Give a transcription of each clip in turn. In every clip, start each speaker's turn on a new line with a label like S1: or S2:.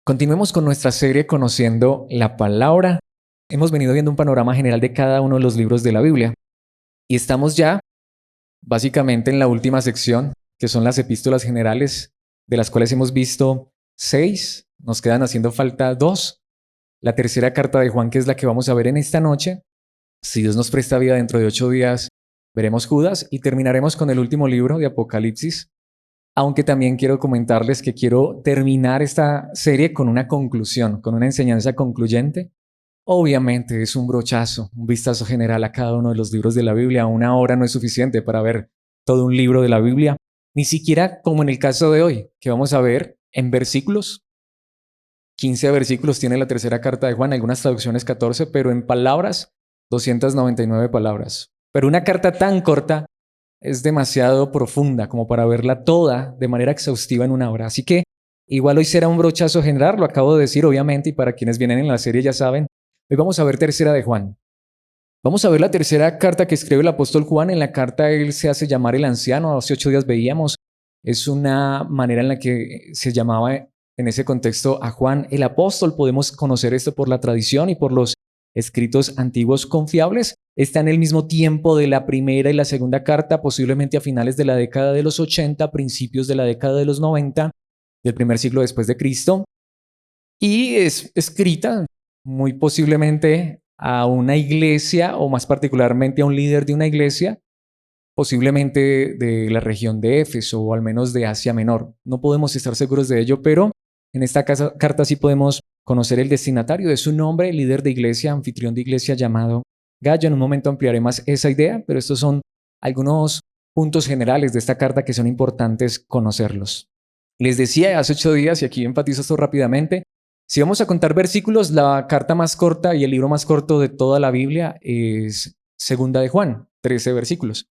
S1: Continuemos con nuestra serie conociendo la palabra. Hemos venido viendo un panorama general de cada uno de los libros de la Biblia y estamos ya básicamente en la última sección, que son las epístolas generales, de las cuales hemos visto 6, nos quedan haciendo falta 2. La tercera carta de Juan, que es la que vamos a ver en esta noche. Si Dios nos presta vida, dentro de 8 días veremos Judas y terminaremos con el último libro de Apocalipsis. Aunque también quiero comentarles que quiero terminar esta serie con una conclusión, con una enseñanza concluyente. Obviamente es un brochazo, un vistazo general a cada uno de los libros de la Biblia. Una hora no es suficiente para ver todo un libro de la Biblia, ni siquiera como en el caso de hoy, que vamos a ver en versículos. 15 versículos tiene la tercera carta de Juan, algunas traducciones 14, pero en palabras, 299 palabras. Pero una carta tan corta es demasiado profunda como para verla toda de manera exhaustiva en una hora. Así que igual hoy será un brochazo general, lo acabo de decir obviamente, y para quienes vienen en la serie ya saben. Hoy vamos a ver tercera de Juan. Vamos a ver la tercera carta que escribe el apóstol Juan. En la carta él se hace llamar el anciano. Hace 8 días veíamos. Es una manera en la que se llamaba en ese contexto a Juan el apóstol. Podemos conocer esto por la tradición y por los escritos antiguos confiables. Está en el mismo tiempo de la primera y la segunda carta, posiblemente a finales de la década de los 80, principios de la década de los 90, del primer siglo después de Cristo. Y es escrita muy posiblemente a una iglesia, o más particularmente a un líder de una iglesia, posiblemente de la región de Éfeso o al menos de Asia Menor. No podemos estar seguros de ello, pero en esta carta sí podemos conocer el destinatario de su nombre, líder de iglesia, anfitrión de iglesia llamado Gallo. En un momento ampliaré más esa idea, pero estos son algunos puntos generales de esta carta que son importantes conocerlos. Les decía hace 8 días, y aquí enfatizo esto rápidamente, si vamos a contar versículos, la carta más corta y el libro más corto de toda la Biblia es Segunda de Juan, 13 versículos.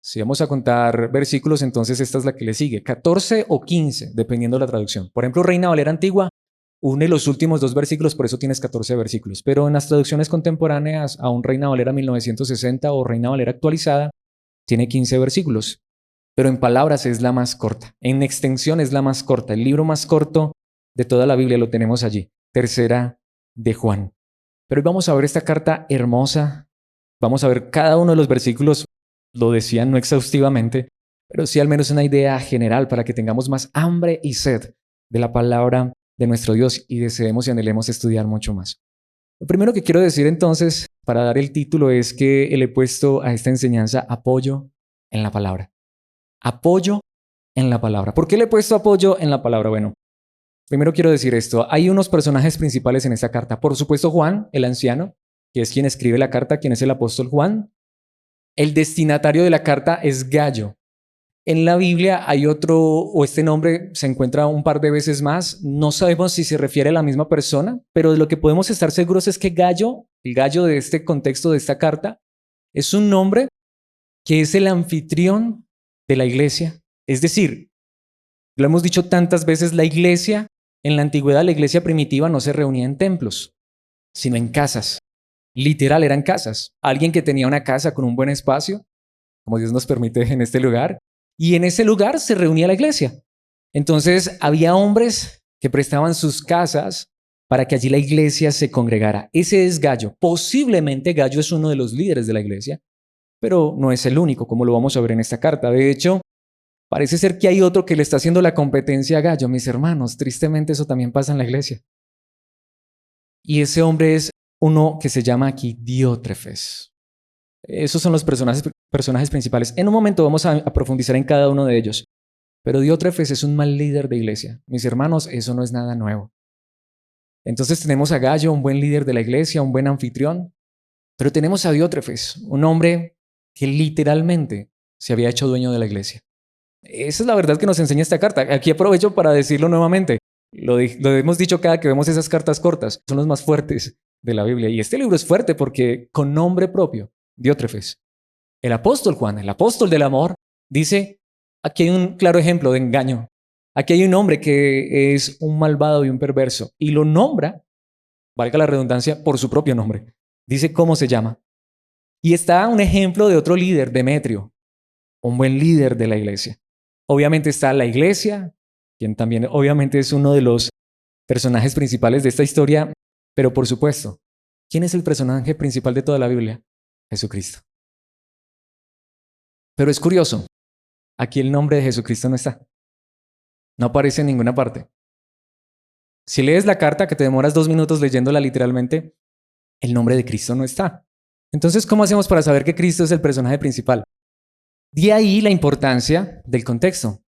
S1: Si vamos a contar versículos, entonces esta es la que le sigue, 14 o 15, dependiendo de la traducción. Por ejemplo, Reina Valera Antigua une los últimos 2 versículos, por eso tienes 14 versículos. Pero en las traducciones contemporáneas, a un Reina Valera 1960 o Reina Valera actualizada, tiene 15 versículos. Pero en palabras es la más corta, en extensión es la más corta. El libro más corto de toda la Biblia lo tenemos allí, tercera de Juan. Pero hoy vamos a ver esta carta hermosa, vamos a ver cada uno de los versículos, lo decían no exhaustivamente, pero sí al menos una idea general para que tengamos más hambre y sed de la palabra de nuestro Dios y deseemos y anhelemos estudiar mucho más. Lo primero que quiero decir entonces, para dar el título, es que le he puesto a esta enseñanza apoyo en la palabra. Apoyo en la palabra. ¿Por qué le he puesto apoyo en la palabra? Bueno, primero quiero decir esto. Hay unos personajes principales en esta carta. Por supuesto, Juan, el anciano, que es quien escribe la carta, quien es el apóstol Juan. El destinatario de la carta es Gallo. En la Biblia hay otro, o este nombre se encuentra un par de veces más. No sabemos si se refiere a la misma persona, pero de lo que podemos estar seguros es que Gallo, el Gallo de este contexto de esta carta, es un nombre que es el anfitrión de la iglesia. Es decir, lo hemos dicho tantas veces, la iglesia, en la antigüedad, la iglesia primitiva no se reunía en templos, sino en casas. Literal, eran casas. Alguien que tenía una casa con un buen espacio, como Dios nos permite en este lugar, y en ese lugar se reunía la iglesia. Entonces, había hombres que prestaban sus casas para que allí la iglesia se congregara. Ese es Gallo. Posiblemente Gallo es uno de los líderes de la iglesia, pero no es el único, como lo vamos a ver en esta carta. De hecho, parece ser que hay otro que le está haciendo la competencia a Gallo, mis hermanos. Tristemente eso también pasa en la iglesia. Y ese hombre es uno que se llama aquí Diótrefes. Esos son los personajes principales. En un momento vamos a profundizar en cada uno de ellos. Pero Diótrefes es un mal líder de iglesia. Mis hermanos, eso no es nada nuevo. Entonces tenemos a Gallo, un buen líder de la iglesia, un buen anfitrión. Pero tenemos a Diótrefes, un hombre que literalmente se había hecho dueño de la iglesia. Esa es la verdad que nos enseña esta carta. Aquí aprovecho para decirlo nuevamente. Lo hemos dicho cada que vemos esas cartas cortas. Son los más fuertes de la Biblia. Y este libro es fuerte porque con nombre propio, Diótrefes, el apóstol Juan, el apóstol del amor, dice, aquí hay un claro ejemplo de engaño. Aquí hay un hombre que es un malvado y un perverso. Y lo nombra, valga la redundancia, por su propio nombre. Dice cómo se llama. Y está un ejemplo de otro líder, Demetrio, un buen líder de la iglesia. Obviamente está la iglesia, quien también obviamente es uno de los personajes principales de esta historia, pero por supuesto, ¿quién es el personaje principal de toda la Biblia? Jesucristo. Pero es curioso, aquí el nombre de Jesucristo no está. No aparece en ninguna parte. Si lees la carta, que te demoras 2 minutos leyéndola literalmente, el nombre de Cristo no está. Entonces, ¿cómo hacemos para saber que Cristo es el personaje principal? De ahí la importancia del contexto.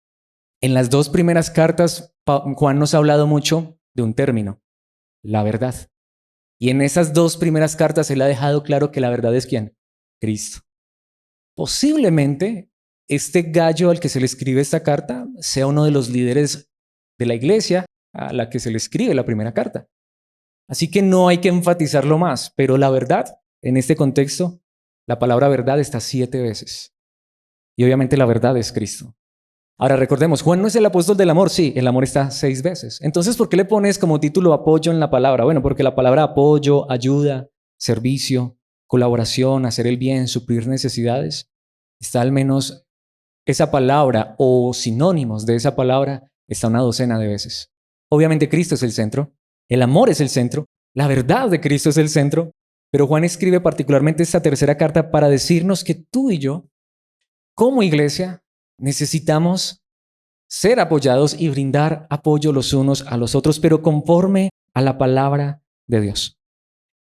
S1: En las 2 primeras cartas, Juan nos ha hablado mucho de un término, la verdad. Y en esas 2 primeras cartas él ha dejado claro que la verdad es ¿quién? Cristo. Posiblemente este gallo al que se le escribe esta carta sea uno de los líderes de la iglesia a la que se le escribe la primera carta. Así que no hay que enfatizarlo más, pero la verdad, en este contexto, la palabra verdad está 7 veces. Y obviamente la verdad es Cristo. Ahora recordemos, Juan no es el apóstol del amor, sí, el amor está 6 veces. Entonces, ¿por qué le pones como título apoyo en la palabra? Bueno, porque la palabra apoyo, ayuda, servicio, colaboración, hacer el bien, suplir necesidades, está al menos esa palabra o sinónimos de esa palabra está una docena de veces. Obviamente Cristo es el centro, el amor es el centro, la verdad de Cristo es el centro, pero Juan escribe particularmente esta tercera carta para decirnos que tú y yo, como iglesia, necesitamos ser apoyados y brindar apoyo los unos a los otros, pero conforme a la palabra de Dios.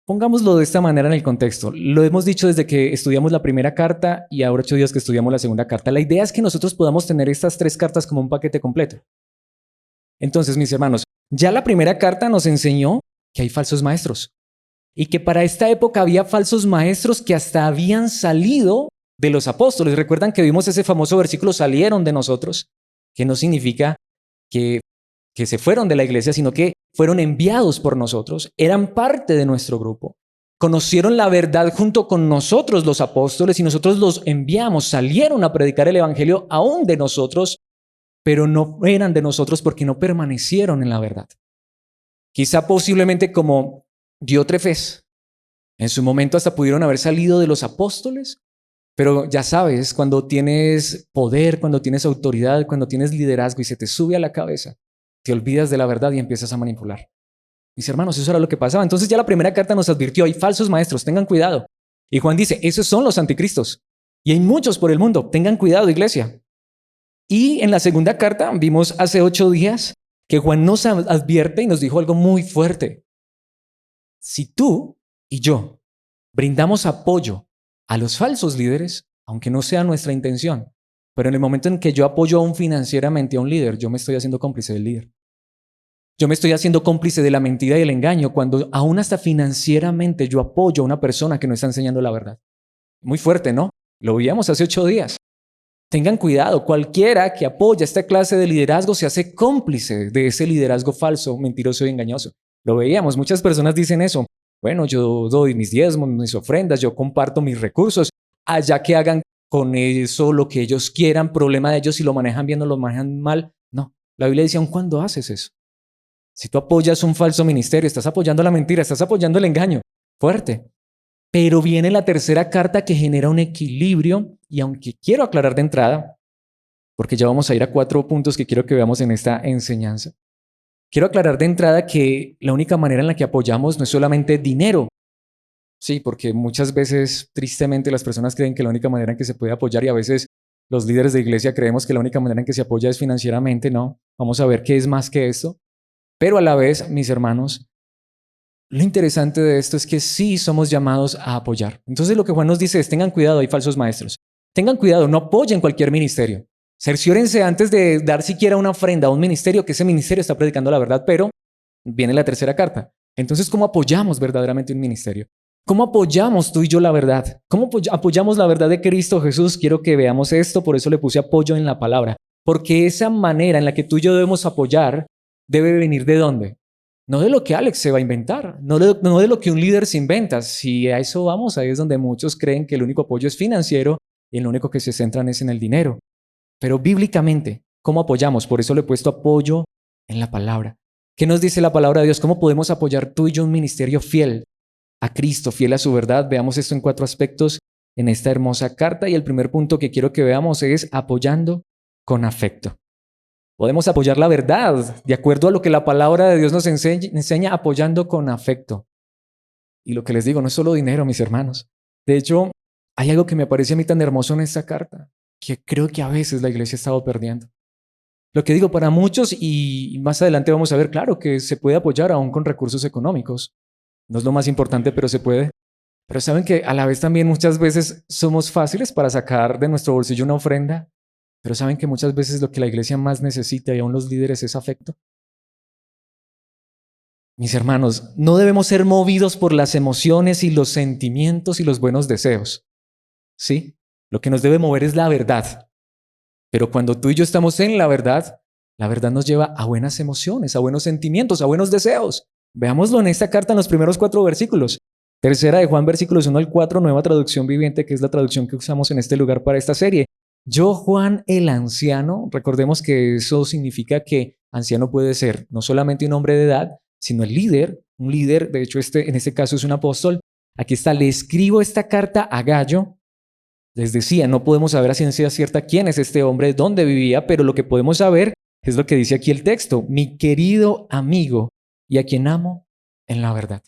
S1: Pongámoslo de esta manera en el contexto. Lo hemos dicho desde que estudiamos la primera carta y ahora 8 días que estudiamos la segunda carta. La idea es que nosotros podamos tener estas 3 cartas como un paquete completo. Entonces, mis hermanos, ya la primera carta nos enseñó que hay falsos maestros y que para esta época había falsos maestros que hasta habían salido de los apóstoles. Recuerdan que vimos ese famoso versículo, salieron de nosotros, que no significa que se fueron de la iglesia, sino que fueron enviados por nosotros, eran parte de nuestro grupo, conocieron la verdad junto con nosotros los apóstoles y nosotros los enviamos, salieron a predicar el evangelio aún de nosotros, pero no eran de nosotros porque no permanecieron en la verdad. Quizá posiblemente como Diótrefes, en su momento hasta pudieron haber salido de los apóstoles, pero ya sabes, cuando tienes poder, cuando tienes autoridad, cuando tienes liderazgo y se te sube a la cabeza, te olvidas de la verdad y empiezas a manipular. Mis hermanos, eso era lo que pasaba. Entonces ya la primera carta nos advirtió, hay falsos maestros, tengan cuidado. Y Juan dice, esos son los anticristos. Y hay muchos por el mundo, tengan cuidado, iglesia. Y en la segunda carta vimos hace 8 días que Juan nos advierte y nos dijo algo muy fuerte. Si tú y yo brindamos apoyo a los falsos líderes, aunque no sea nuestra intención, pero en el momento en que yo apoyo aún financieramente a un líder, yo me estoy haciendo cómplice del líder. Yo me estoy haciendo cómplice de la mentira y el engaño cuando aún hasta financieramente yo apoyo a una persona que no está enseñando la verdad. Muy fuerte, ¿no? Lo veíamos hace 8 días. Tengan cuidado, cualquiera que apoya esta clase de liderazgo se hace cómplice de ese liderazgo falso, mentiroso y engañoso. Lo veíamos, muchas personas dicen eso. Bueno, yo doy mis diezmos, mis ofrendas, yo comparto mis recursos, allá que hagan con eso lo que ellos quieran, problema de ellos si lo manejan bien o lo manejan mal. No, la Biblia dice, aun cuando haces eso. Si tú apoyas un falso ministerio, estás apoyando la mentira, estás apoyando el engaño. Fuerte. Pero viene la tercera carta que genera un equilibrio y aunque quiero aclarar de entrada, porque ya vamos a ir a 4 puntos que quiero que veamos en esta enseñanza, quiero aclarar de entrada que la única manera en la que apoyamos no es solamente dinero. Sí, porque muchas veces, tristemente, las personas creen que la única manera en que se puede apoyar y a veces los líderes de iglesia creemos que la única manera en que se apoya es financieramente. No, vamos a ver qué es más que esto. Pero a la vez, mis hermanos, lo interesante de esto es que sí somos llamados a apoyar. Entonces lo que Juan nos dice es, tengan cuidado, hay falsos maestros. Tengan cuidado, no apoyen cualquier ministerio. Cerciórense antes de dar siquiera una ofrenda a un ministerio, que ese ministerio está predicando la verdad, pero viene la tercera carta. Entonces, ¿cómo apoyamos verdaderamente un ministerio? ¿Cómo apoyamos tú y yo la verdad? ¿Cómo apoyamos la verdad de Cristo Jesús? Quiero que veamos esto, por eso le puse apoyo en la palabra. Porque esa manera en la que tú y yo debemos apoyar debe venir ¿de dónde? No de lo que Alex se va a inventar, no de lo que un líder se inventa. Si a eso vamos, ahí es donde muchos creen que el único apoyo es financiero y lo único que se centran es en el dinero. Pero bíblicamente, ¿cómo apoyamos? Por eso le he puesto apoyo en la palabra. ¿Qué nos dice la palabra de Dios? ¿Cómo podemos apoyar tú y yo un ministerio fiel a Cristo, fiel a su verdad? Veamos esto en 4 aspectos en esta hermosa carta y el primer punto que quiero que veamos es apoyando con afecto. Podemos apoyar la verdad de acuerdo a lo que la palabra de Dios nos enseña apoyando con afecto. Y lo que les digo, no es solo dinero, mis hermanos. De hecho, hay algo que me parece a mí tan hermoso en esta carta, que creo que a veces la iglesia ha estado perdiendo. Lo que digo, para muchos, y más adelante vamos a ver, claro, que se puede apoyar aún con recursos económicos. No es lo más importante, pero se puede. Pero saben que a la vez también muchas veces somos fáciles para sacar de nuestro bolsillo una ofrenda, pero saben que muchas veces lo que la iglesia más necesita y aún los líderes es afecto. Mis hermanos, no debemos ser movidos por las emociones y los sentimientos y los buenos deseos. ¿Sí? Lo que nos debe mover es la verdad. Pero cuando tú y yo estamos en la verdad nos lleva a buenas emociones, a buenos sentimientos, a buenos deseos. Veámoslo en esta carta en los primeros 4 versículos. Tercera de Juan, versículos 1 al 4, nueva traducción viviente, que es la traducción que usamos en este lugar para esta serie. Yo, Juan el anciano, recordemos que eso significa que anciano puede ser no solamente un hombre de edad, sino el líder, un líder, de hecho en este caso es un apóstol. Aquí está, le escribo esta carta a Gayo. Les decía, no podemos saber a ciencia cierta quién es este hombre, dónde vivía, pero lo que podemos saber es lo que dice aquí el texto, mi querido amigo y a quien amo en la verdad.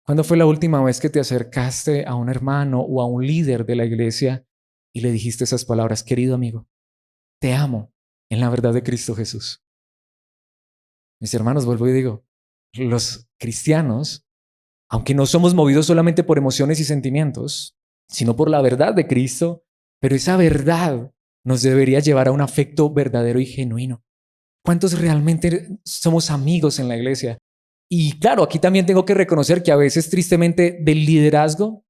S1: ¿Cuándo fue la última vez que te acercaste a un hermano o a un líder de la iglesia y le dijiste esas palabras, querido amigo, te amo en la verdad de Cristo Jesús? Mis hermanos, vuelvo y digo, los cristianos, aunque no somos movidos solamente por emociones y sentimientos, sino por la verdad de Cristo, pero esa verdad nos debería llevar a un afecto verdadero y genuino. ¿Cuántos realmente somos amigos en la iglesia? Y claro, aquí también tengo que reconocer que a veces, tristemente, del liderazgo,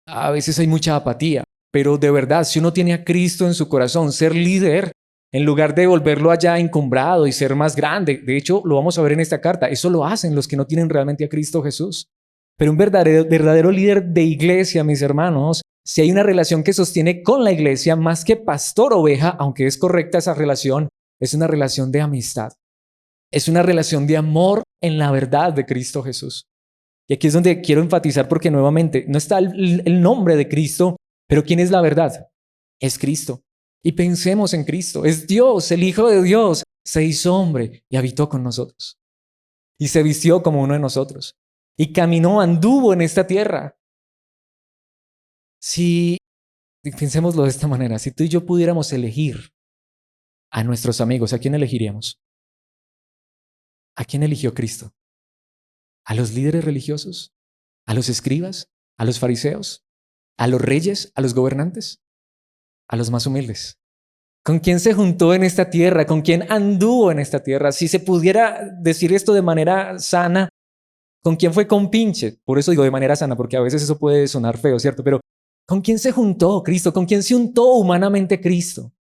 S1: a veces hay mucha apatía, pero de verdad, si uno tiene a Cristo en su corazón, ser líder, en lugar de volverlo allá encumbrado y ser más grande, de hecho, lo vamos a ver en esta carta, eso lo hacen los que no tienen realmente a Cristo Jesús. Pero un verdadero líder de iglesia, mis hermanos, si hay una relación que sostiene con la iglesia, más que pastor oveja, aunque es correcta esa relación, es una relación de amistad. Es una relación de amor en la verdad de Cristo Jesús. Y aquí es donde quiero enfatizar porque nuevamente no está el nombre de Cristo, pero ¿quién es la verdad? Es Cristo. Y pensemos en Cristo. Es Dios, el Hijo de Dios. Se hizo hombre y habitó con nosotros. Y se vistió como uno de nosotros. Y caminó, anduvo en esta tierra. Si, pensémoslo de esta manera, si tú y yo pudiéramos elegir a nuestros amigos, ¿a quién elegiríamos? ¿A quién eligió Cristo? ¿A los líderes religiosos? ¿A los escribas? ¿A los fariseos? ¿A los reyes? ¿A los gobernantes? ¿A los más humildes? ¿Con quién se juntó en esta tierra? ¿Con quién anduvo en esta tierra? Si se pudiera decir esto de manera sana, ¿con quién fue compinche? Por eso digo de manera sana, porque a veces eso puede sonar feo, ¿cierto? Pero ¿con quién se juntó Cristo? ¿Con quién se untó humanamente Cristo?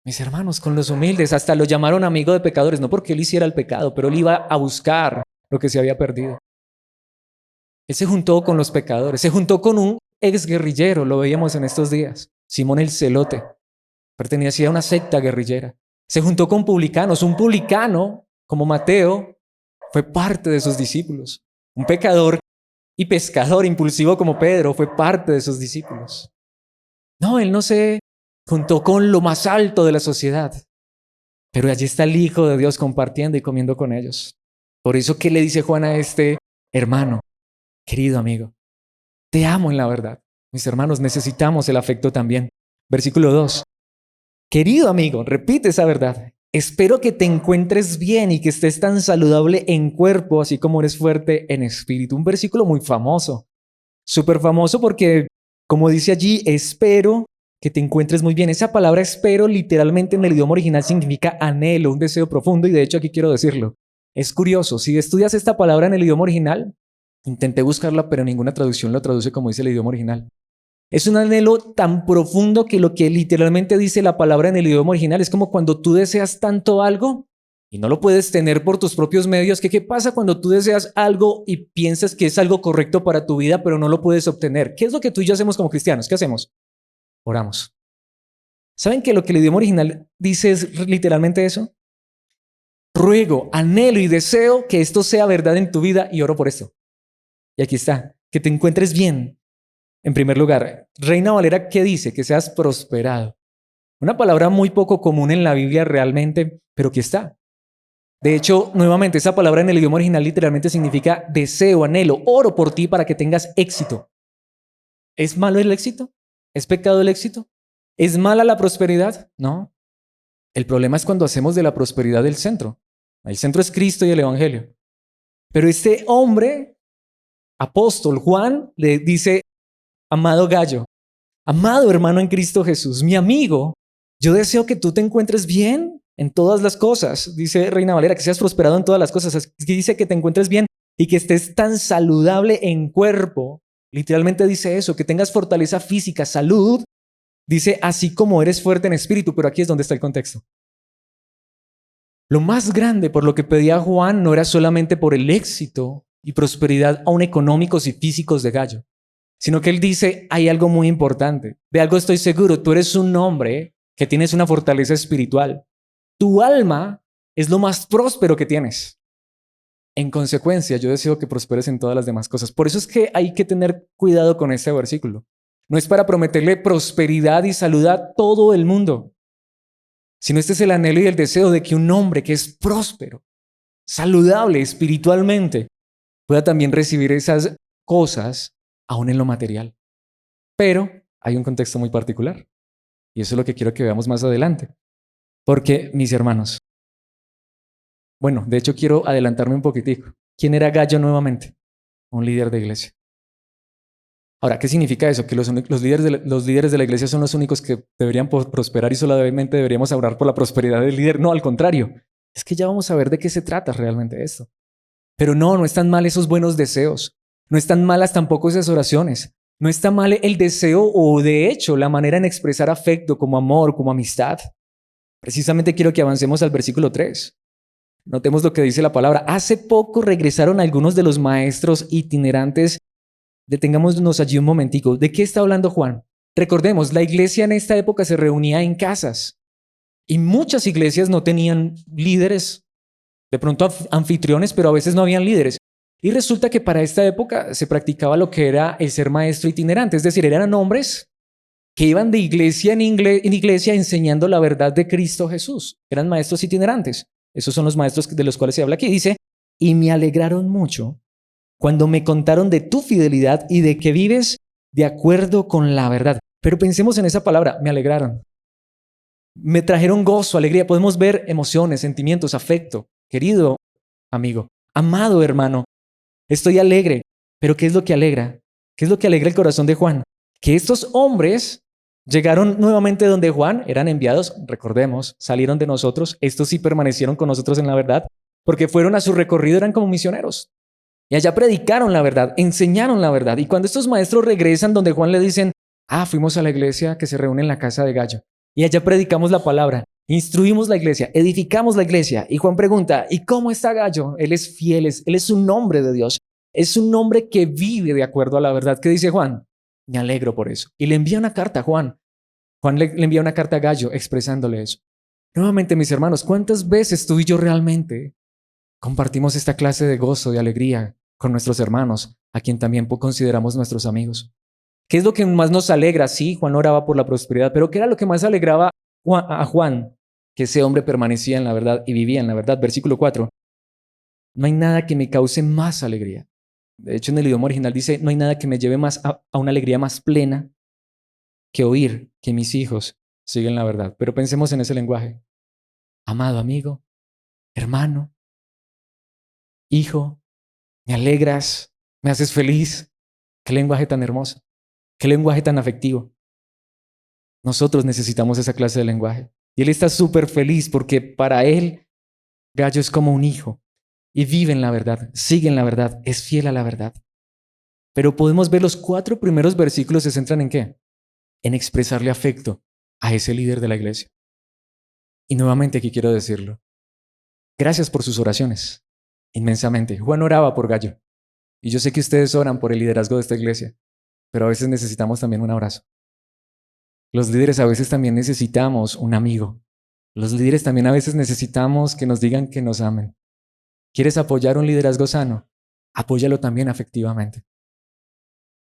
S1: Mis hermanos, con los humildes, hasta lo llamaron amigo de pecadores, no porque él hiciera el pecado, pero él iba a buscar lo que se había perdido. Él se juntó con los pecadores, se juntó con un exguerrillero, lo veíamos en estos días, Simón el Celote, pertenecía a una secta guerrillera. Se juntó con publicanos, un publicano como Mateo fue parte de sus discípulos, un pecador y pescador impulsivo como Pedro fue parte de sus discípulos. No, él no se juntó con lo más alto de la sociedad, pero allí está el Hijo de Dios compartiendo y comiendo con ellos. Por eso, ¿qué le dice Juan a este hermano? Querido amigo, te amo en la verdad. Mis hermanos, necesitamos el afecto también. Versículo 2. Querido amigo, repite esa verdad. Espero que te encuentres bien y que estés tan saludable en cuerpo, así como eres fuerte en espíritu. Un versículo muy famoso, súper famoso porque, como dice allí, espero que te encuentres muy bien. Esa palabra espero literalmente en el idioma original significa anhelo, un deseo profundo, y de hecho aquí quiero decirlo. Es curioso, si estudias esta palabra en el idioma original, intenté buscarla, pero ninguna traducción lo traduce como dice el idioma original. Es un anhelo tan profundo que lo que literalmente dice la palabra en el idioma original es como cuando tú deseas tanto algo y no lo puedes tener por tus propios medios. ¿Qué pasa cuando tú deseas algo y piensas que es algo correcto para tu vida, pero no lo puedes obtener? ¿Qué es lo que tú y yo hacemos como cristianos? ¿Qué hacemos? Oramos. ¿Saben que lo que el idioma original dice es literalmente eso? Ruego, anhelo y deseo que esto sea verdad en tu vida y oro por esto. Y aquí está, que te encuentres bien. En primer lugar, Reina Valera, ¿qué dice? Que seas prosperado. Una palabra muy poco común en la Biblia realmente, pero que está. De hecho, nuevamente, esa palabra en el idioma original literalmente significa deseo, anhelo, oro por ti para que tengas éxito. ¿Es malo el éxito? ¿Es pecado el éxito? ¿Es mala la prosperidad? No. El problema es cuando hacemos de la prosperidad el centro. El centro es Cristo y el Evangelio. Pero este hombre, apóstol Juan, le dice, amado Gallo, amado hermano en Cristo Jesús, mi amigo, yo deseo que tú te encuentres bien en todas las cosas. Dice Reina Valera, que seas prosperado en todas las cosas. Dice que te encuentres bien y que estés tan saludable en cuerpo. Literalmente dice eso, que tengas fortaleza física, salud. Dice, así como eres fuerte en espíritu, pero aquí es donde está el contexto. Lo más grande por lo que pedía Juan no era solamente por el éxito y prosperidad aún económicos y físicos de Gallo, sino que él dice, hay algo muy importante. De algo estoy seguro, tú eres un hombre que tienes una fortaleza espiritual. Tu alma es lo más próspero que tienes. En consecuencia, yo deseo que prosperes en todas las demás cosas. Por eso es que hay que tener cuidado con este versículo. No es para prometerle prosperidad y salud a todo el mundo, sino este es el anhelo y el deseo de que un hombre que es próspero, saludable espiritualmente, pueda también recibir esas cosas aún en lo material. Pero hay un contexto muy particular, y eso es lo que quiero que veamos más adelante. Porque, mis hermanos, bueno, de hecho quiero adelantarme un poquitico. ¿Quién era Gallo nuevamente? Un líder de iglesia. Ahora, ¿qué significa eso? Que los líderes de la iglesia son los únicos que deberían prosperar y solamente deberíamos orar por la prosperidad del líder. No, al contrario. Es que ya vamos a ver de qué se trata realmente esto. Pero no están mal esos buenos deseos. No están malas tampoco esas oraciones. No está mal el deseo o de hecho la manera en expresar afecto como amor, como amistad. Precisamente quiero que avancemos al versículo 3. Notemos lo que dice la palabra. Hace poco regresaron algunos de los maestros itinerantes. Detengámonos allí un momentico. ¿De qué está hablando Juan? Recordemos, la iglesia en esta época se reunía en casas y muchas iglesias no tenían líderes, de pronto anfitriones, pero a veces no habían líderes. Y resulta que para esta época se practicaba lo que era el ser maestro itinerante, es decir, eran hombres que iban de iglesia en iglesia enseñando la verdad de Cristo Jesús. Eran maestros itinerantes. Esos son los maestros de los cuales se habla aquí. Dice, y me alegraron mucho cuando me contaron de tu fidelidad y de que vives de acuerdo con la verdad. Pero pensemos en esa palabra, me alegraron. Me trajeron gozo, alegría. Podemos ver emociones, sentimientos, afecto. Querido amigo, amado hermano, estoy alegre. Pero ¿qué es lo que alegra? ¿Qué es lo que alegra el corazón de Juan? Que estos hombres llegaron nuevamente donde Juan, eran enviados, recordemos, salieron de nosotros. Estos sí permanecieron con nosotros en la verdad, porque fueron a su recorrido, eran como misioneros. Y allá predicaron la verdad, enseñaron la verdad. Y cuando estos maestros regresan donde Juan le dicen, fuimos a la iglesia que se reúne en la casa de Gallo. Y allá predicamos la palabra, instruimos la iglesia, edificamos la iglesia. Y Juan pregunta, ¿y cómo está Gallo? Él es fiel, él es un hombre de Dios. Es un hombre que vive de acuerdo a la verdad. ¿Qué dice Juan? Me alegro por eso. Y le envía una carta a Juan. Juan le envía una carta a Gallo expresándole eso. Nuevamente, mis hermanos, ¿cuántas veces tú y yo realmente compartimos esta clase de gozo, de alegría con nuestros hermanos, a quien también consideramos nuestros amigos? ¿Qué es lo que más nos alegra? Sí, Juan oraba por la prosperidad, pero ¿qué era lo que más alegraba a Juan? Que ese hombre permanecía en la verdad y vivía en la verdad. Versículo 4. No hay nada que me cause más alegría. De hecho, en el idioma original dice, no hay nada que me lleve más a una alegría más plena que oír que mis hijos siguen la verdad. Pero pensemos en ese lenguaje. Amado amigo, hermano, hijo, me alegras, me haces feliz. Qué lenguaje tan hermoso, qué lenguaje tan afectivo. Nosotros necesitamos esa clase de lenguaje. Y él está súper feliz porque para él Gallo es como un hijo y vive en la verdad, sigue en la verdad, es fiel a la verdad. Pero podemos ver los 4 primeros versículos se centran en ¿qué? En expresarle afecto a ese líder de la iglesia. Y nuevamente aquí quiero decirlo. Gracias por sus oraciones, inmensamente. Juan oraba por Gallo. Y yo sé que ustedes oran por el liderazgo de esta iglesia, pero a veces necesitamos también un abrazo. Los líderes a veces también necesitamos un amigo. Los líderes también a veces necesitamos que nos digan que nos amen. ¿Quieres apoyar un liderazgo sano? Apóyalo también afectivamente.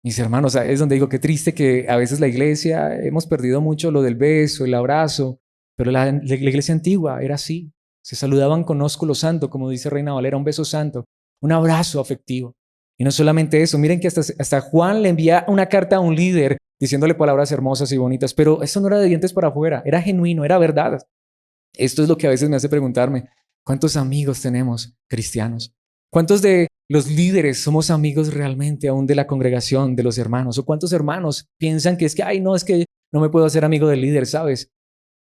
S1: Mis hermanos, es donde digo, qué triste que a veces la iglesia hemos perdido mucho lo del beso, el abrazo, pero la iglesia antigua era así. Se saludaban con ósculo santo, como dice Reina Valera, un beso santo, un abrazo afectivo. Y no solamente eso, miren que hasta Juan le envía una carta a un líder diciéndole palabras hermosas y bonitas, pero eso no era de dientes para afuera, era genuino, era verdad. Esto es lo que a veces me hace preguntarme, ¿cuántos amigos tenemos cristianos? ¿Cuántos de los líderes somos amigos realmente aún de la congregación, de los hermanos? ¿O cuántos hermanos piensan que es que, ay, no, es que no me puedo hacer amigo del líder, ¿sabes?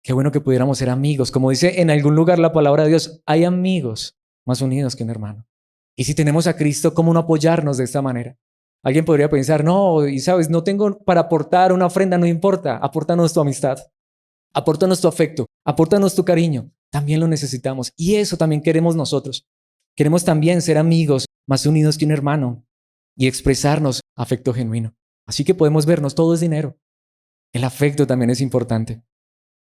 S1: Qué bueno que pudiéramos ser amigos. Como dice en algún lugar la palabra de Dios, hay amigos más unidos que un hermano. Y si tenemos a Cristo, ¿cómo no apoyarnos de esta manera? Alguien podría pensar, no, y sabes, no tengo para aportar una ofrenda, no importa, apórtanos tu amistad, apórtanos tu afecto, apórtanos tu cariño. También lo necesitamos. Y eso también queremos nosotros. Queremos también ser amigos más unidos que un hermano y expresarnos afecto genuino. Así que podemos vernos, todo es dinero. El afecto también es importante.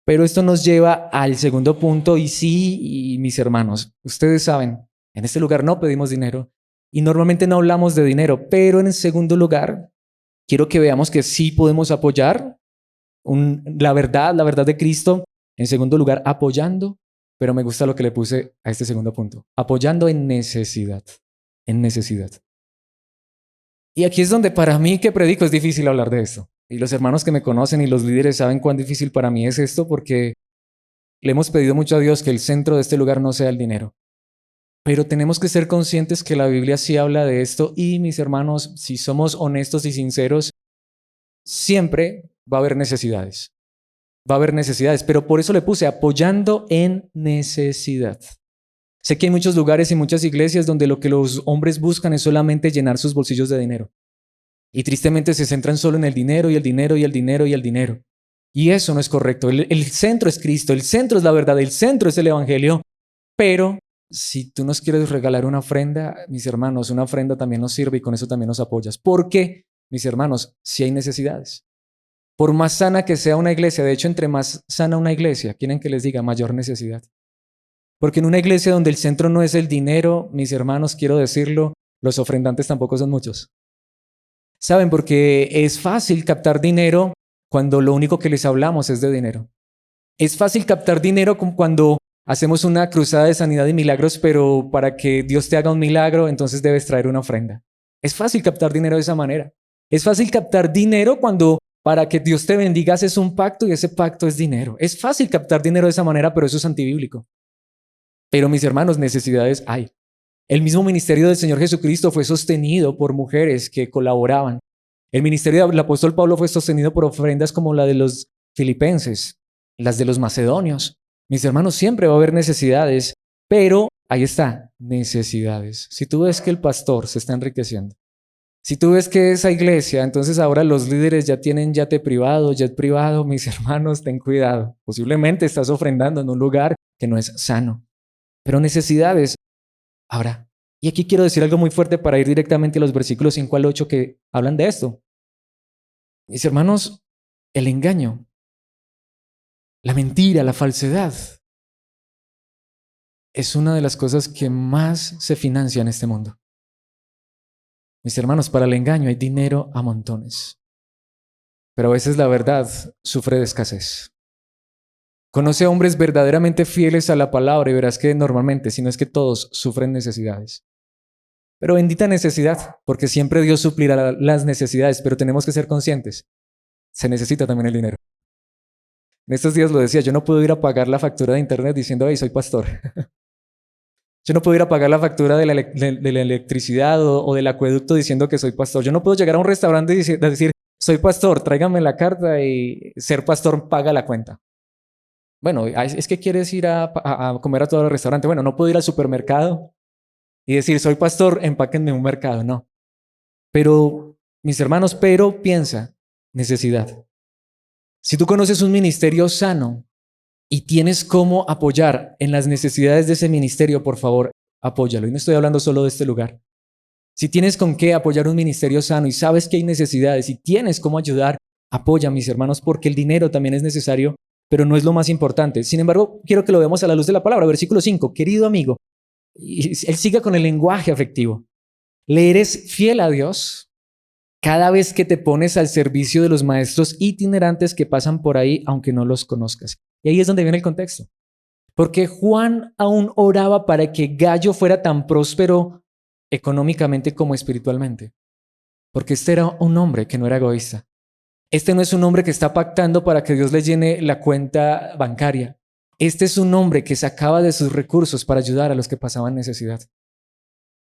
S1: Pero esto nos lleva al segundo punto y sí, y mis hermanos, ustedes saben, en este lugar no pedimos dinero y normalmente no hablamos de dinero, pero en el segundo lugar, quiero que veamos que sí podemos apoyar la verdad de Cristo. En segundo lugar, apoyando, pero me gusta lo que le puse a este segundo punto, apoyando en necesidad, en necesidad. Y aquí es donde para mí que predico es difícil hablar de esto. Y los hermanos que me conocen y los líderes saben cuán difícil para mí es esto porque le hemos pedido mucho a Dios que el centro de este lugar no sea el dinero. Pero tenemos que ser conscientes que la Biblia sí habla de esto y mis hermanos, si somos honestos y sinceros, siempre va a haber necesidades. Va a haber necesidades, pero por eso le puse apoyando en necesidad. Sé que hay muchos lugares y muchas iglesias donde lo que los hombres buscan es solamente llenar sus bolsillos de dinero. Y tristemente se centran solo en el dinero y el dinero y el dinero y el dinero. Y eso no es correcto. El centro es Cristo, el centro es la verdad, el centro es el Evangelio. Pero si tú nos quieres regalar una ofrenda, mis hermanos, una ofrenda también nos sirve y con eso también nos apoyas. ¿Por qué? Mis hermanos, si hay necesidades. Por más sana que sea una iglesia, de hecho, entre más sana una iglesia, quieren que les diga mayor necesidad. Porque en una iglesia donde el centro no es el dinero, mis hermanos, quiero decirlo, los ofrendantes tampoco son muchos. ¿Saben? Porque es fácil captar dinero cuando lo único que les hablamos es de dinero. Es fácil captar dinero cuando hacemos una cruzada de sanidad y milagros, pero para que Dios te haga un milagro, entonces debes traer una ofrenda. Es fácil captar dinero de esa manera. Es fácil captar dinero cuando para que Dios te bendiga haces un pacto y ese pacto es dinero. Es fácil captar dinero de esa manera, pero eso es antibíblico. Pero mis hermanos, necesidades hay. El mismo ministerio del Señor Jesucristo fue sostenido por mujeres que colaboraban. El ministerio del apóstol Pablo fue sostenido por ofrendas como la de los filipenses, las de los macedonios. Mis hermanos, siempre va a haber necesidades, pero ahí está, necesidades. Si tú ves que el pastor se está enriqueciendo, si tú ves que esa iglesia, entonces ahora los líderes ya tienen yate privado, jet privado, mis hermanos, ten cuidado. Posiblemente estás ofrendando en un lugar que no es sano, pero necesidades habrá. Y aquí quiero decir algo muy fuerte para ir directamente a los versículos 5 al 8 que hablan de esto. Mis hermanos, el engaño, la mentira, la falsedad, es una de las cosas que más se financia en este mundo. Mis hermanos, para el engaño hay dinero a montones, pero a veces la verdad sufre de escasez. Conoce a hombres verdaderamente fieles a la palabra y verás que normalmente, si no es que todos, sufren necesidades. Pero bendita necesidad, porque siempre Dios suplirá las necesidades, pero tenemos que ser conscientes. Se necesita también el dinero. En estos días lo decía, yo no puedo ir a pagar la factura de internet diciendo, hey, soy pastor. Yo no puedo ir a pagar la factura de la electricidad o del acueducto diciendo que soy pastor. Yo no puedo llegar a un restaurante y decir, soy pastor, tráigame la carta y ser pastor paga la cuenta. Bueno, es que quieres ir a comer a todo el restaurante. Bueno, no puedo ir al supermercado y decir, soy pastor, empáquenme un mercado. No. Pero, mis hermanos, pero piensa, necesidad. Si tú conoces un ministerio sano y tienes cómo apoyar en las necesidades de ese ministerio, por favor, apóyalo. Y no estoy hablando solo de este lugar. Si tienes con qué apoyar un ministerio sano y sabes que hay necesidades y tienes cómo ayudar, apoya, mis hermanos, porque el dinero también es necesario, pero no es lo más importante. Sin embargo, quiero que lo veamos a la luz de la palabra. Versículo 5, querido amigo, y él sigue con el lenguaje afectivo. ¿Le eres fiel a Dios? Cada vez que te pones al servicio de los maestros itinerantes que pasan por ahí, aunque no los conozcas. Y ahí es donde viene el contexto. Porque Juan aún oraba para que Gallo fuera tan próspero económicamente como espiritualmente. Porque este era un hombre que no era egoísta. Este no es un hombre que está pactando para que Dios le llene la cuenta bancaria. Este es un hombre que sacaba de sus recursos para ayudar a los que pasaban necesidad.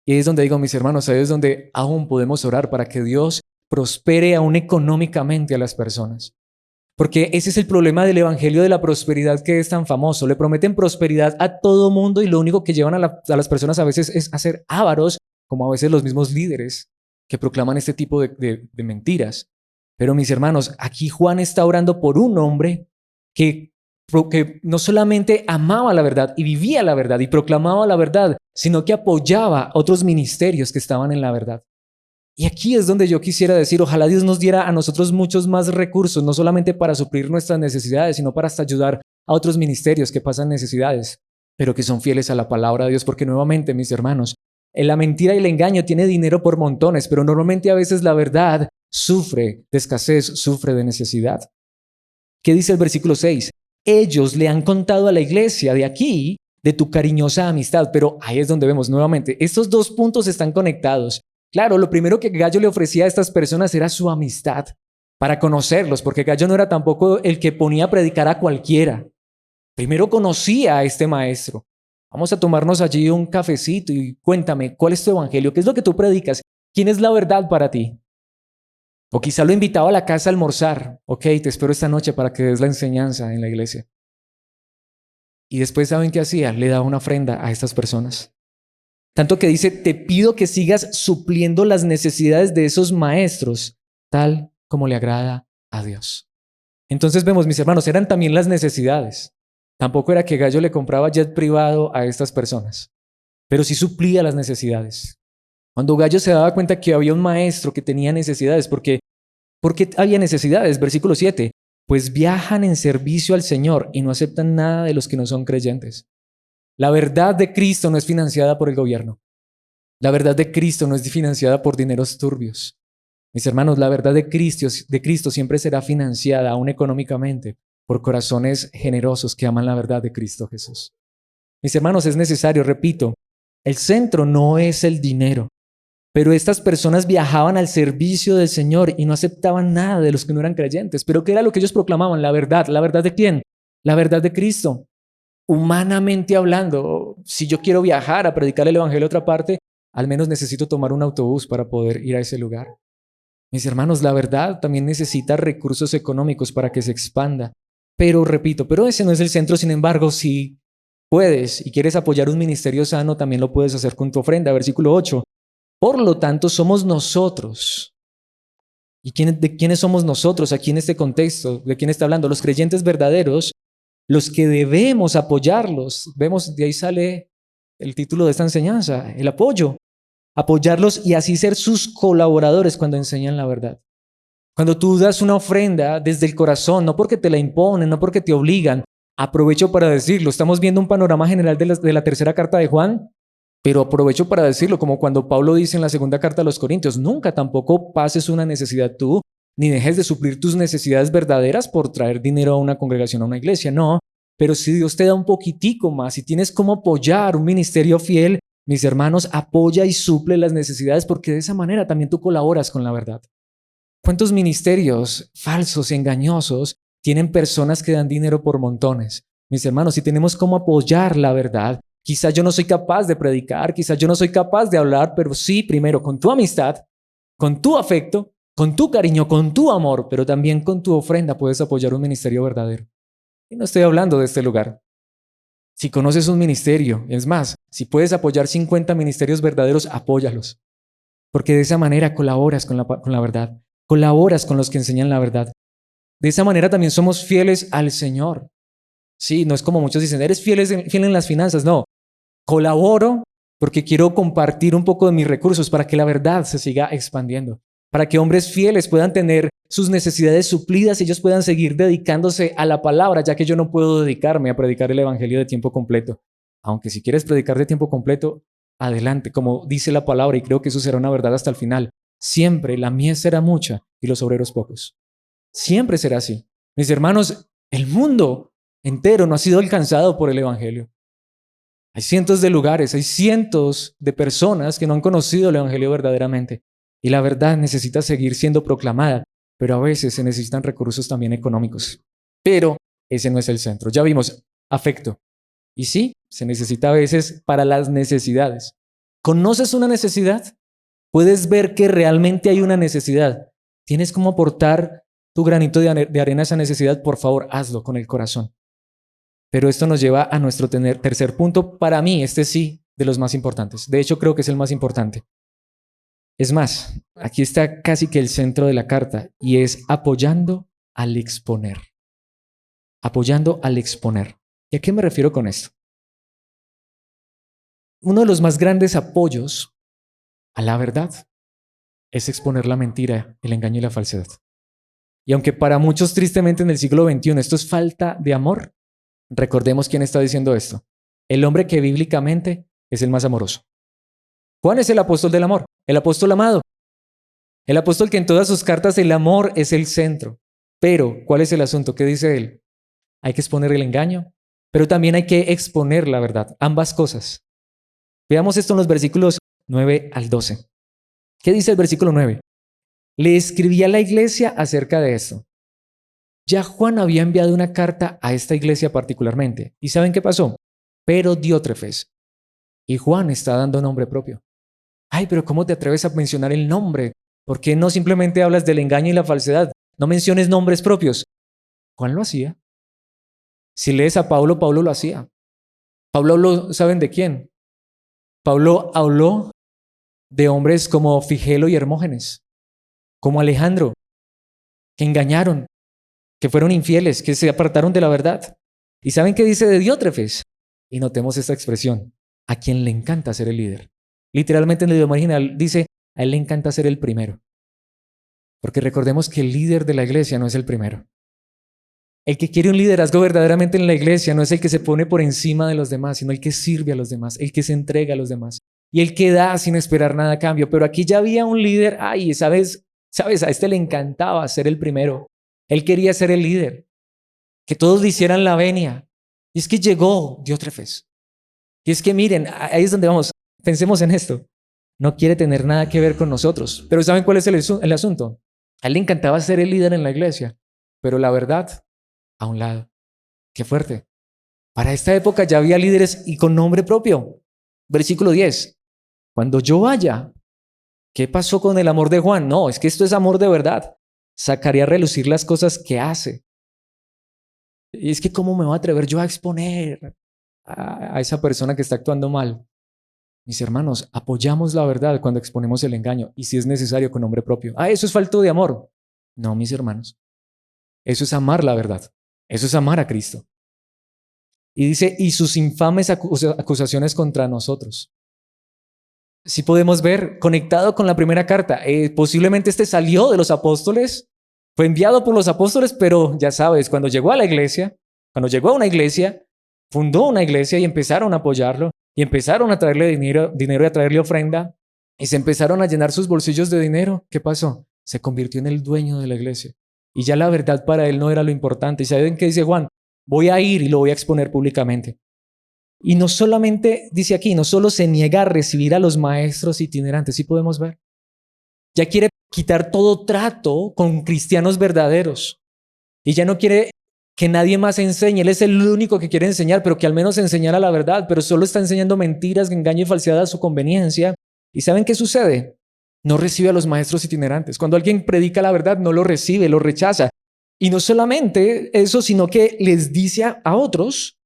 S1: Y ahí es donde digo, mis hermanos, ahí es donde aún podemos orar para que Dios prospere aún económicamente a las personas. Porque ese es el problema del evangelio de la prosperidad que es tan famoso. Le prometen prosperidad a todo mundo y lo único que llevan a las personas a veces es a ser ávaros, como a veces los mismos líderes que proclaman este tipo de mentiras. Pero mis hermanos, aquí Juan está orando por un hombre que no solamente amaba la verdad y vivía la verdad y proclamaba la verdad, sino que apoyaba otros ministerios que estaban en la verdad. Y aquí es donde yo quisiera decir, ojalá Dios nos diera a nosotros muchos más recursos, no solamente para suplir nuestras necesidades, sino para hasta ayudar a otros ministerios que pasan necesidades, pero que son fieles a la palabra de Dios, porque nuevamente, mis hermanos, la mentira y el engaño tiene dinero por montones, pero normalmente a veces la verdad sufre de escasez, sufre de necesidad. ¿Qué dice el versículo 6? Ellos le han contado a la iglesia de aquí de tu cariñosa amistad, pero ahí es donde vemos nuevamente, estos dos puntos están conectados. Claro, lo primero que Gallo le ofrecía a estas personas era su amistad, para conocerlos, porque Gallo no era tampoco el que ponía a predicar a cualquiera. Primero conocía a este maestro. Vamos a tomarnos allí un cafecito y cuéntame, ¿cuál es tu evangelio? ¿Qué es lo que tú predicas? ¿Quién es la verdad para ti? O quizá lo invitaba a la casa a almorzar. Ok, te espero esta noche para que des la enseñanza en la iglesia. Y después, ¿saben qué hacía? Le daba una ofrenda a estas personas. Tanto que dice, te pido que sigas supliendo las necesidades de esos maestros, tal como le agrada a Dios. Entonces vemos, mis hermanos, eran también las necesidades. Tampoco era que Gallo le compraba jet privado a estas personas, pero sí suplía las necesidades. Cuando Gallo se daba cuenta que había un maestro que tenía necesidades, ¿por qué había necesidades? Versículo 7, pues viajan en servicio al Señor y no aceptan nada de los que no son creyentes. La verdad de Cristo no es financiada por el gobierno. La verdad de Cristo no es financiada por dineros turbios. Mis hermanos, la verdad de Cristo siempre será financiada, aún económicamente, por corazones generosos que aman la verdad de Cristo Jesús. Mis hermanos, es necesario, repito, el centro no es el dinero, pero estas personas viajaban al servicio del Señor y no aceptaban nada de los que no eran creyentes. ¿Pero qué era lo que ellos proclamaban? La verdad. ¿La verdad de quién? La verdad de Cristo. Humanamente hablando, si yo quiero viajar a predicar el evangelio a otra parte, al menos necesito tomar un autobús para poder ir a ese lugar. Mis hermanos, la verdad también necesita recursos económicos para que se expanda. Pero repito, pero ese no es el centro. Sin embargo, si puedes y quieres apoyar un ministerio sano, también lo puedes hacer con tu ofrenda. Versículo 8. Por lo tanto, somos nosotros. ¿Y de quiénes somos nosotros aquí en este contexto? ¿De quién está hablando? Los creyentes verdaderos, los que debemos apoyarlos. Vemos, de ahí sale el título de esta enseñanza, el apoyo. Apoyarlos y así ser sus colaboradores cuando enseñan la verdad. Cuando tú das una ofrenda desde el corazón, no porque te la imponen, no porque te obligan, aprovecho para decirlo. Estamos viendo un panorama general de la tercera carta de Juan, pero aprovecho para decirlo, como cuando Pablo dice en la segunda carta a los Corintios, nunca tampoco pases una necesidad tú, ni dejes de suplir tus necesidades verdaderas por traer dinero a una congregación, a una iglesia, no. Pero si Dios te da un poquitico más, si tienes cómo apoyar un ministerio fiel, mis hermanos, apoya y suple las necesidades porque de esa manera también tú colaboras con la verdad. ¿Cuántos ministerios falsos y engañosos tienen personas que dan dinero por montones? Mis hermanos, si tenemos cómo apoyar la verdad, quizás yo no soy capaz de predicar, quizás yo no soy capaz de hablar, pero sí, primero con tu amistad, con tu afecto, con tu cariño, con tu amor, pero también con tu ofrenda puedes apoyar un ministerio verdadero. Y no estoy hablando de este lugar. Si conoces un ministerio, es más, si puedes apoyar 50 ministerios verdaderos, apóyalos. Porque de esa manera colaboras con la verdad, colaboras con los que enseñan la verdad. De esa manera también somos fieles al Señor. Sí, no es como muchos dicen, eres fiel en las finanzas. No, colaboro porque quiero compartir un poco de mis recursos para que la verdad se siga expandiendo. Para que hombres fieles puedan tener sus necesidades suplidas y ellos puedan seguir dedicándose a la palabra, ya que yo no puedo dedicarme a predicar el evangelio de tiempo completo. Aunque si quieres predicar de tiempo completo, adelante, como dice la palabra, y creo que eso será una verdad hasta el final. siempre la mies será mucha y los obreros pocos. Siempre será así. Mis hermanos, el mundo entero no ha sido alcanzado por el Evangelio. Hay cientos de lugares, hay cientos de personas que no han conocido el Evangelio verdaderamente. Y la verdad necesita seguir siendo proclamada, pero a veces se necesitan recursos también económicos. Pero ese no es el centro. Ya vimos afecto. Y sí, se necesita a veces para las necesidades. ¿Conoces una necesidad? ¿Puedes ver que realmente hay una necesidad? ¿Tienes cómo aportar tu granito de arena a esa necesidad? Por favor, hazlo con el corazón. Pero esto nos lleva a nuestro tercer punto. Para mí, este sí, de los más importantes. De hecho, creo que es el más importante. Es más, aquí está casi que el centro de la carta y es apoyando al exponer. Apoyando al exponer. ¿Y a qué me refiero con esto? Uno de los más grandes apoyos a la verdad es exponer la mentira, el engaño y la falsedad. Y aunque para muchos tristemente en el siglo XXI esto es falta de amor, recordemos quién está diciendo esto. El hombre que bíblicamente es el más amoroso. Juan es el apóstol del amor, el apóstol amado. El apóstol que en todas sus cartas el amor es el centro. Pero, ¿cuál es el asunto? ¿Qué dice él? Hay que exponer el engaño, pero también hay que exponer la verdad. Ambas cosas. Veamos esto en los versículos 9 al 12. ¿Qué dice el versículo 9? Le escribí a la iglesia acerca de esto. Ya Juan había enviado una carta a esta iglesia particularmente. ¿Y saben qué pasó? Pero Diótrefes. Y Juan está dando nombre propio. Ay, pero ¿cómo te atreves a mencionar el nombre? ¿Por qué no simplemente hablas del engaño y la falsedad? No menciones nombres propios. Juan lo hacía. Si lees a Pablo, Pablo lo hacía. Pablo habló, ¿saben de quién? Pablo habló de hombres como Figelo y Hermógenes, como Alejandro, que engañaron, que fueron infieles, que se apartaron de la verdad. ¿Y saben qué dice de Diótrefes? Y notemos esta expresión, a quien le encanta ser el líder. Literalmente en el idioma original dice, a él le encanta ser el primero. Porque recordemos que el líder de la iglesia no es el primero. El que quiere un liderazgo verdaderamente en la iglesia no es el que se pone por encima de los demás, sino el que sirve a los demás, el que se entrega a los demás y el que da sin esperar nada a cambio. Pero aquí ya había un líder, ay, ¿sabes? A este le encantaba ser el primero. Él quería ser el líder, que todos le hicieran la venia. Y es que llegó Diótrefes. Y es que miren, ahí es donde vamos, pensemos en esto. No quiere tener nada que ver con nosotros. Pero ¿saben cuál es el asunto? A él le encantaba ser el líder en la iglesia, pero la verdad, a un lado. Qué fuerte. Para esta época ya había líderes y con nombre propio. Versículo 10. Cuando yo vaya, ¿qué pasó con el amor de Juan? No, es que esto es amor de verdad. Sacaría a relucir las cosas que hace. Y es que ¿cómo me voy a atrever yo a exponer a esa persona que está actuando mal? Mis hermanos, apoyamos la verdad cuando exponemos el engaño y si es necesario con nombre propio. Ah, eso es falta de amor. No, mis hermanos. Eso es amar la verdad. Eso es amar a Cristo. Y dice, y sus infames acusaciones contra nosotros. Si podemos ver, conectado con la primera carta, posiblemente este salió de los apóstoles, fue enviado por los apóstoles, pero ya sabes, cuando llegó a la iglesia, cuando llegó a una iglesia, fundó una iglesia y empezaron a apoyarlo, y empezaron a traerle dinero y a traerle ofrenda, y se empezaron a llenar sus bolsillos de dinero. ¿Qué pasó? Se convirtió en el dueño de la iglesia. Y ya la verdad para él no era lo importante. ¿Y saben qué dice Juan? Voy a ir y lo voy a exponer públicamente. Y no solamente, dice aquí, no solo se niega a recibir a los maestros itinerantes, sí podemos ver. Ya quiere quitar todo trato con cristianos verdaderos. Y ya no quiere que nadie más enseñe. Él es el único que quiere enseñar, pero que al menos enseñara la verdad, pero solo está enseñando mentiras, engaño y falsedad a su conveniencia. ¿Y saben qué sucede? No recibe a los maestros itinerantes. Cuando alguien predica la verdad, no lo recibe, lo rechaza. Y no solamente eso, sino que les dice a otros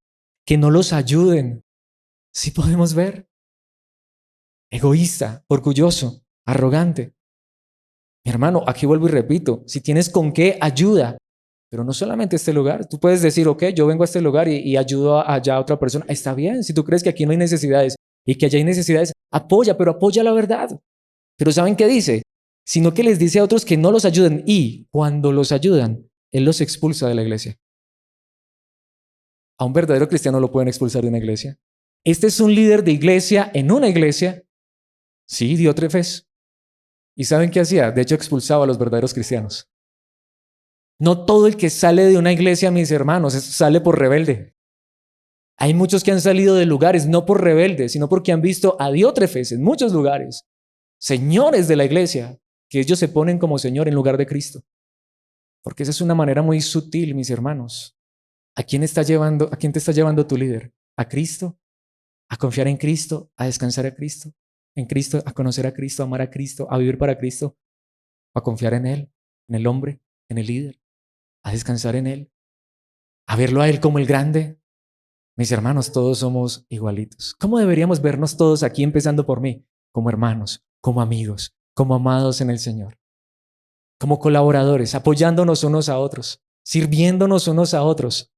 S1: que no los ayuden. ¿Sí podemos ver? Egoísta, orgulloso, arrogante. Mi hermano, aquí vuelvo y repito, si tienes con qué, ayuda. Pero no solamente este lugar. Tú puedes decir, ok, yo vengo a este lugar y ayudo allá a otra persona. Está bien, si tú crees que aquí no hay necesidades y que allá hay necesidades, apoya, pero apoya la verdad. Pero ¿saben qué dice? Sino que les dice a otros que no los ayuden y cuando los ayudan, Él los expulsa de la iglesia. A un verdadero cristiano lo pueden expulsar de una iglesia. Este es un líder de iglesia en una iglesia. Sí, Diótrefes. ¿Y saben qué hacía? De hecho, expulsaba a los verdaderos cristianos. No todo el que sale de una iglesia, mis hermanos, sale por rebelde. Hay muchos que han salido de lugares no por rebeldes, sino porque han visto a Diótrefes en muchos lugares, señores de la iglesia, que ellos se ponen como Señor en lugar de Cristo. Porque esa es una manera muy sutil, mis hermanos. ¿A quién te está llevando tu líder? ¿A Cristo? ¿A confiar en Cristo? ¿A descansar a Cristo? ¿En Cristo? ¿A conocer a Cristo? ¿A amar a Cristo? ¿A vivir para Cristo? ¿A confiar en Él? ¿En el hombre? ¿En el líder? ¿A descansar en Él? ¿A verlo a Él como el grande? Mis hermanos, todos somos igualitos. ¿Cómo deberíamos vernos todos aquí, empezando por mí? Como hermanos, como amigos, como amados en el Señor, como colaboradores, apoyándonos unos a otros, sirviéndonos unos a otros.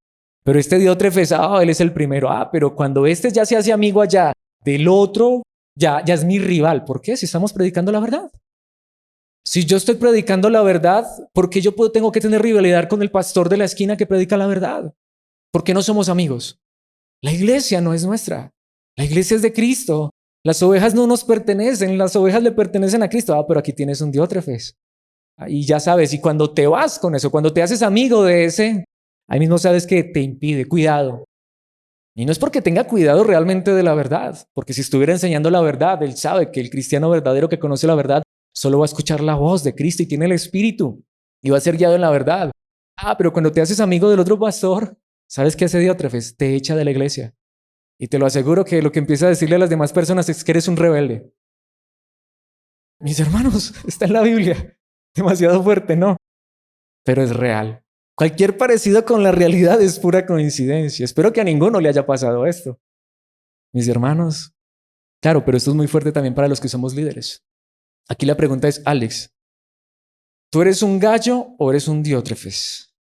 S1: Pero este Diótrefes, él es el primero. Pero cuando este ya se hace amigo allá del otro, ya es mi rival. ¿Por qué? Si estamos predicando la verdad. Si yo estoy predicando la verdad, ¿por qué tengo que tener rivalidad con el pastor de la esquina que predica la verdad? ¿Por qué no somos amigos? La iglesia no es nuestra. La iglesia es de Cristo. Las ovejas no nos pertenecen, las ovejas le pertenecen a Cristo. Pero aquí tienes un Diótrefes. Y ya sabes, y cuando te vas con eso, cuando te haces amigo de ese, ahí mismo sabes que te impide, cuidado. Y no es porque tenga cuidado realmente de la verdad, porque si estuviera enseñando la verdad, él sabe que el cristiano verdadero que conoce la verdad solo va a escuchar la voz de Cristo y tiene el Espíritu y va a ser guiado en la verdad. Pero cuando te haces amigo del otro pastor, ¿sabes qué hace Diótrefes? Te echa de la iglesia. Y te lo aseguro que lo que empieza a decirle a las demás personas es que eres un rebelde. Mis hermanos, está en la Biblia. Demasiado fuerte, ¿no? Pero es real. Cualquier parecido con la realidad es pura coincidencia. Espero que a ninguno le haya pasado esto. Mis hermanos, claro, pero esto es muy fuerte también para los que somos líderes. Aquí la pregunta es, Alex, ¿tú eres un gallo o eres un Diótrefes?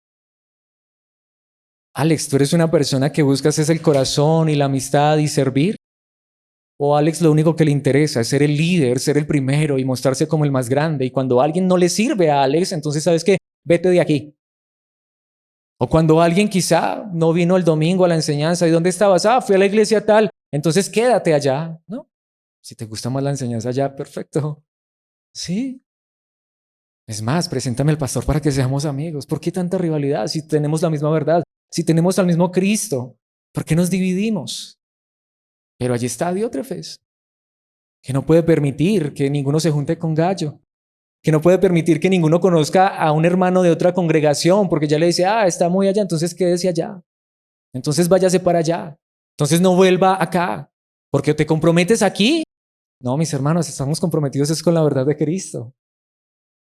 S1: Alex, ¿tú eres una persona que buscas es el corazón y la amistad y servir? ¿O Alex lo único que le interesa es ser el líder, ser el primero y mostrarse como el más grande? Y cuando alguien no le sirve a Alex, entonces ¿sabes qué? Vete de aquí. O cuando alguien quizá no vino el domingo a la enseñanza, ¿y dónde estabas? Fui a la iglesia tal, entonces quédate allá, ¿no? Si te gusta más la enseñanza allá, perfecto. Sí. Es más, preséntame al pastor para que seamos amigos. ¿Por qué tanta rivalidad si tenemos la misma verdad? Si tenemos al mismo Cristo, ¿por qué nos dividimos? Pero allí está Diótrefes, que no puede permitir que ninguno se junte con gallo, que no puede permitir que ninguno conozca a un hermano de otra congregación, porque ya le dice, está muy allá, entonces quédese allá. Entonces váyase para allá. Entonces no vuelva acá, porque te comprometes aquí. No, mis hermanos, estamos comprometidos es con la verdad de Cristo.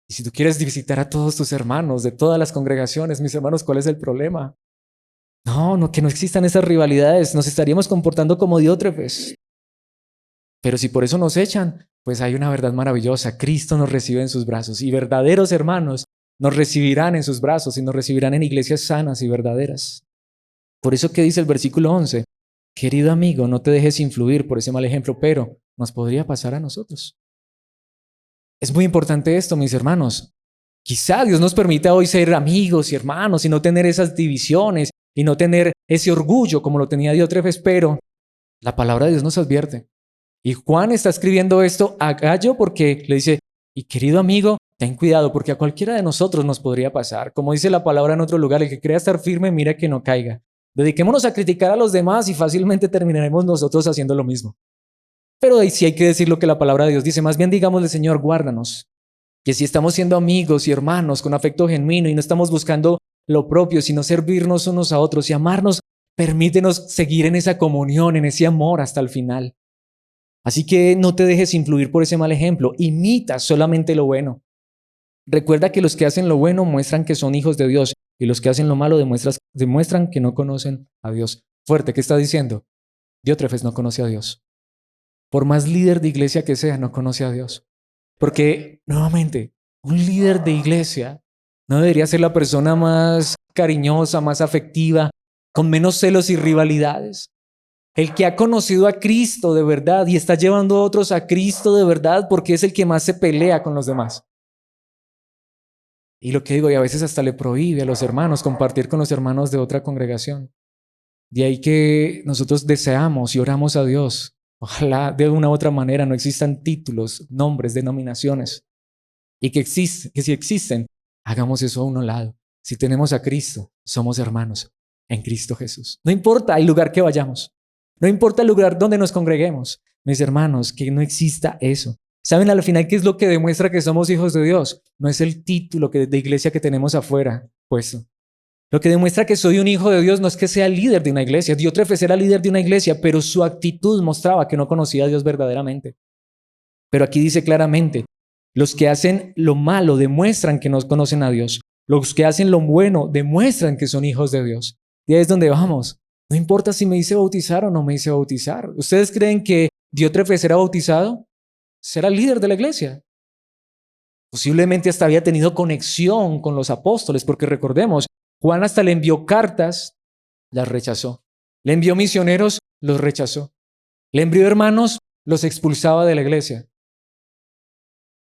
S1: Y si tú quieres visitar a todos tus hermanos de todas las congregaciones, mis hermanos, ¿cuál es el problema? No, que no existan esas rivalidades, nos estaríamos comportando como Diótrefes. Pero si por eso nos echan, pues hay una verdad maravillosa. Cristo nos recibe en sus brazos y verdaderos hermanos nos recibirán en sus brazos y nos recibirán en iglesias sanas y verdaderas. Por eso que dice el versículo 11, querido amigo, no te dejes influir por ese mal ejemplo, pero nos podría pasar a nosotros. Es muy importante esto, mis hermanos. Quizá Dios nos permita hoy ser amigos y hermanos y no tener esas divisiones y no tener ese orgullo como lo tenía Diótrefes, pero la palabra de Dios nos advierte. Y Juan está escribiendo esto a Gallo porque le dice, y querido amigo, ten cuidado porque a cualquiera de nosotros nos podría pasar. Como dice la palabra en otro lugar, el que crea estar firme, mira que no caiga. Dediquémonos a criticar a los demás y fácilmente terminaremos nosotros haciendo lo mismo. Pero ahí sí hay que decir lo que la palabra de Dios dice. Más bien digámosle, Señor, guárdanos. Que si estamos siendo amigos y hermanos con afecto genuino y no estamos buscando lo propio, sino servirnos unos a otros y amarnos, permítenos seguir en esa comunión, en ese amor hasta el final. Así que no te dejes influir por ese mal ejemplo. Imita solamente lo bueno. Recuerda que los que hacen lo bueno muestran que son hijos de Dios y los que hacen lo malo demuestran que no conocen a Dios. Fuerte, ¿qué está diciendo? Diótrefes no conoce a Dios. Por más líder de iglesia que sea, no conoce a Dios. Porque, nuevamente, un líder de iglesia no debería ser la persona más cariñosa, más afectiva, con menos celos y rivalidades. El que ha conocido a Cristo de verdad y está llevando a otros a Cristo de verdad porque es el que más se pelea con los demás. Y lo que digo, y a veces hasta le prohíbe a los hermanos compartir con los hermanos de otra congregación. De ahí que nosotros deseamos y oramos a Dios. Ojalá de una u otra manera no existan títulos, nombres, denominaciones. y que si existen, hagamos eso a un lado. Si tenemos a Cristo, somos hermanos en Cristo Jesús. No importa el lugar que vayamos, no importa el lugar donde nos congreguemos, mis hermanos, que no exista eso. ¿Saben al final qué es lo que demuestra que somos hijos de Dios? No es el título de iglesia que tenemos afuera puesto. Lo que demuestra que soy un hijo de Dios no es que sea líder de una iglesia. Diótrefes era líder de una iglesia, pero su actitud mostraba que no conocía a Dios verdaderamente. Pero aquí dice claramente, los que hacen lo malo demuestran que no conocen a Dios. Los que hacen lo bueno demuestran que son hijos de Dios. Y ahí es donde vamos. No importa si me hice bautizar o no me hice bautizar. ¿Ustedes creen que Diótrefes era bautizado? Será líder de la iglesia. Posiblemente hasta había tenido conexión con los apóstoles, porque recordemos, Juan hasta le envió cartas, las rechazó. Le envió misioneros, los rechazó. Le envió hermanos, los expulsaba de la iglesia.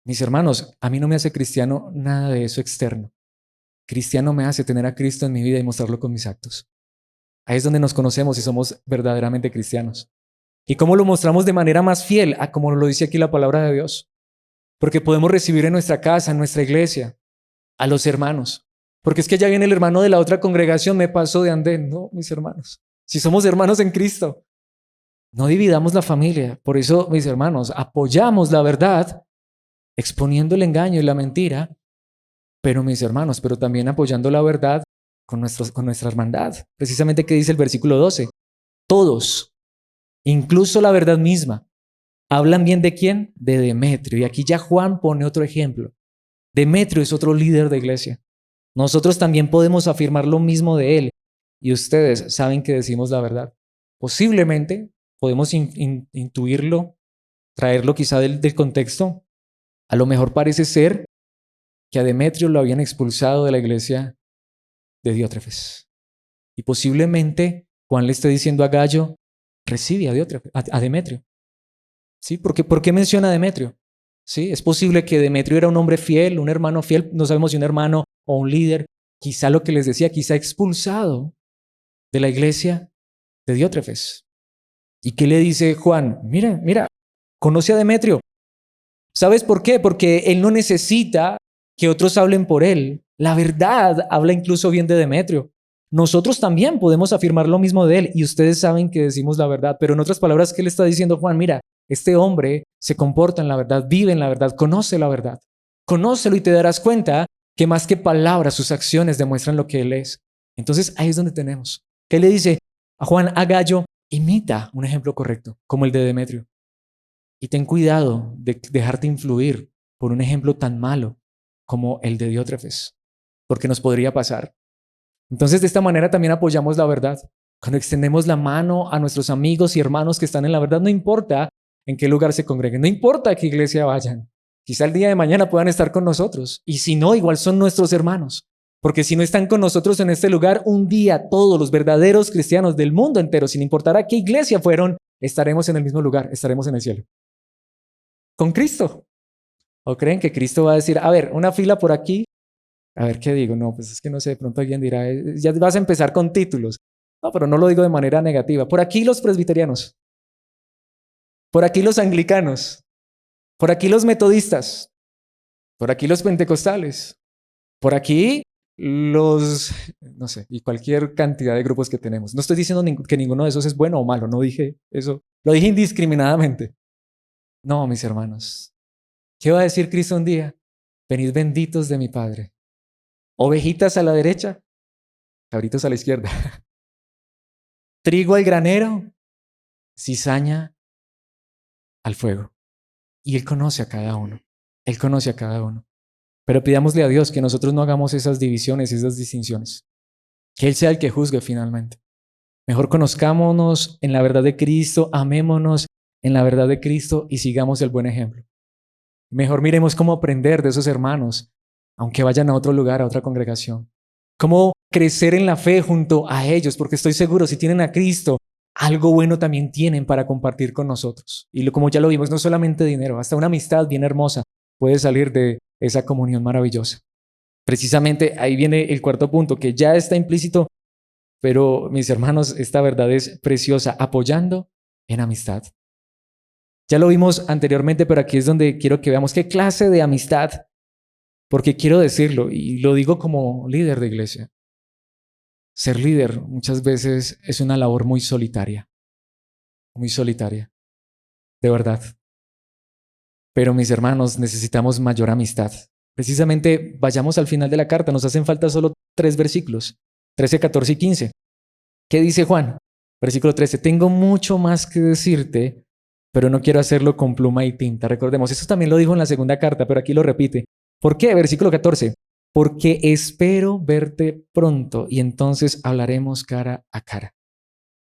S1: Mis hermanos, a mí no me hace cristiano nada de eso externo. Cristiano me hace tener a Cristo en mi vida y mostrarlo con mis actos. Ahí es donde nos conocemos y somos verdaderamente cristianos. ¿Y cómo lo mostramos de manera más fiel a como lo dice aquí la palabra de Dios? Porque podemos recibir en nuestra casa, en nuestra iglesia, a los hermanos. Porque es que ya viene el hermano de la otra congregación, me pasó de andén. No, mis hermanos. Si somos hermanos en Cristo, no dividamos la familia. Por eso, mis hermanos, apoyamos la verdad, exponiendo el engaño y la mentira. Pero, mis hermanos, pero también apoyando la verdad con nuestra hermandad. Precisamente, ¿qué dice el versículo 12? Todos, incluso la verdad misma, hablan bien ¿de quién? De Demetrio. Y aquí ya Juan pone otro ejemplo. Demetrio es otro líder de iglesia. Nosotros también podemos afirmar lo mismo de él. Y ustedes saben que decimos la verdad. Posiblemente podemos intuirlo, traerlo quizá del contexto. A lo mejor parece ser que a Demetrio lo habían expulsado de la iglesia de Diótrefes. Y posiblemente Juan le esté diciendo a Gallo, recibe a Demetrio. ¿Sí? ¿Por qué menciona a Demetrio? ¿Sí? Es posible que Demetrio era un hombre fiel, un hermano fiel, no sabemos si un hermano o un líder, quizá lo que les decía, quizá expulsado de la iglesia de Diótrefes. ¿Y qué le dice Juan? Mira, conoce a Demetrio. ¿Sabes por qué? Porque él no necesita que otros hablen por él. La verdad habla incluso bien de Demetrio. Nosotros también podemos afirmar lo mismo de él y ustedes saben que decimos la verdad, pero en otras palabras, ¿qué le está diciendo Juan? Mira, este hombre se comporta en la verdad, vive en la verdad, conoce la verdad. Conócelo y te darás cuenta que más que palabras, sus acciones demuestran lo que él es. Entonces ahí es donde tenemos. ¿Qué le dice a Juan? A Gallo, imita un ejemplo correcto, como el de Demetrio. Y ten cuidado de dejarte influir por un ejemplo tan malo como el de Diótrefes, porque nos podría pasar. Entonces de esta manera también apoyamos la verdad. Cuando extendemos la mano a nuestros amigos y hermanos que están en la verdad, no importa en qué lugar se congreguen, no importa a qué iglesia vayan. Quizá el día de mañana puedan estar con nosotros. Y si no, igual son nuestros hermanos. Porque si no están con nosotros en este lugar, un día todos los verdaderos cristianos del mundo entero, sin importar a qué iglesia fueron, estaremos en el mismo lugar, estaremos en el cielo. Con Cristo. ¿O creen que Cristo va a decir, a ver, una fila por aquí? A ver, ¿qué digo? No, pues es que no sé, de pronto alguien dirá, ya vas a empezar con títulos. No, pero no lo digo de manera negativa. Por aquí los presbiterianos. Por aquí los anglicanos. Por aquí los metodistas. Por aquí los pentecostales. Por aquí los, no sé, y cualquier cantidad de grupos que tenemos. No estoy diciendo que ninguno de esos es bueno o malo, no dije eso. Lo dije indiscriminadamente. No, mis hermanos. ¿Qué va a decir Cristo un día? Venid benditos de mi Padre. Ovejitas a la derecha, cabritos a la izquierda. Trigo al granero, cizaña al fuego. Y Él conoce a cada uno. Él conoce a cada uno. Pero pidámosle a Dios que nosotros no hagamos esas divisiones, esas distinciones. Que Él sea el que juzgue finalmente. Mejor conozcámonos en la verdad de Cristo, amémonos en la verdad de Cristo y sigamos el buen ejemplo. Mejor miremos cómo aprender de esos hermanos, aunque vayan a otro lugar, a otra congregación. Cómo crecer en la fe junto a ellos, porque estoy seguro, si tienen a Cristo, algo bueno también tienen para compartir con nosotros. Y como ya lo vimos, no solamente dinero, hasta una amistad bien hermosa puede salir de esa comunión maravillosa. Precisamente ahí viene el cuarto punto, que ya está implícito, pero mis hermanos, esta verdad es preciosa, apoyando en amistad. Ya lo vimos anteriormente, pero aquí es donde quiero que veamos qué clase de amistad porque quiero decirlo y lo digo como líder de iglesia. Ser líder muchas veces es una labor muy solitaria, de verdad. Pero mis hermanos, necesitamos mayor amistad. Precisamente vayamos al final de la carta, nos hacen falta solo 3 versículos, 13, 14 y 15. ¿Qué dice Juan? Versículo 13, tengo mucho más que decirte, pero no quiero hacerlo con pluma y tinta. Recordemos, eso también lo dijo en la segunda carta, pero aquí lo repite. ¿Por qué? Versículo 14, porque espero verte pronto y entonces hablaremos cara a cara.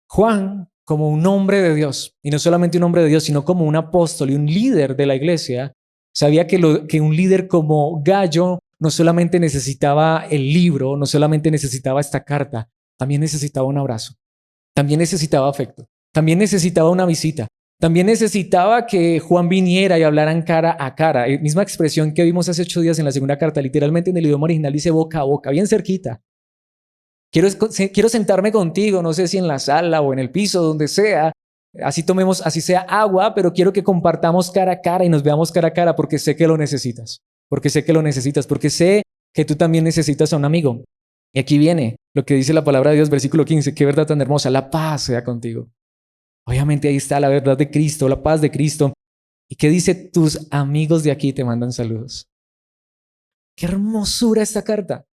S1: Juan, como un hombre de Dios, y no solamente un hombre de Dios, sino como un apóstol y un líder de la iglesia, sabía que un líder como Gallo no solamente necesitaba el libro, no solamente necesitaba esta carta, también necesitaba un abrazo, también necesitaba afecto, también necesitaba una visita, también necesitaba que Juan viniera y hablaran cara a cara. La misma expresión que vimos hace 8 días en la segunda carta, literalmente en el idioma original dice boca a boca, bien cerquita. Quiero sentarme contigo, no sé si en la sala o en el piso, donde sea, así tomemos, así sea agua, pero quiero que compartamos cara a cara y nos veamos cara a cara porque sé que lo necesitas, porque sé que lo necesitas, porque sé que tú también necesitas a un amigo. Y aquí viene lo que dice la palabra de Dios, versículo 15, qué verdad tan hermosa, la paz sea contigo. Obviamente ahí está la verdad de Cristo, la paz de Cristo. ¿Y qué dice? Tus amigos de aquí te mandan saludos. Qué hermosura esta carta.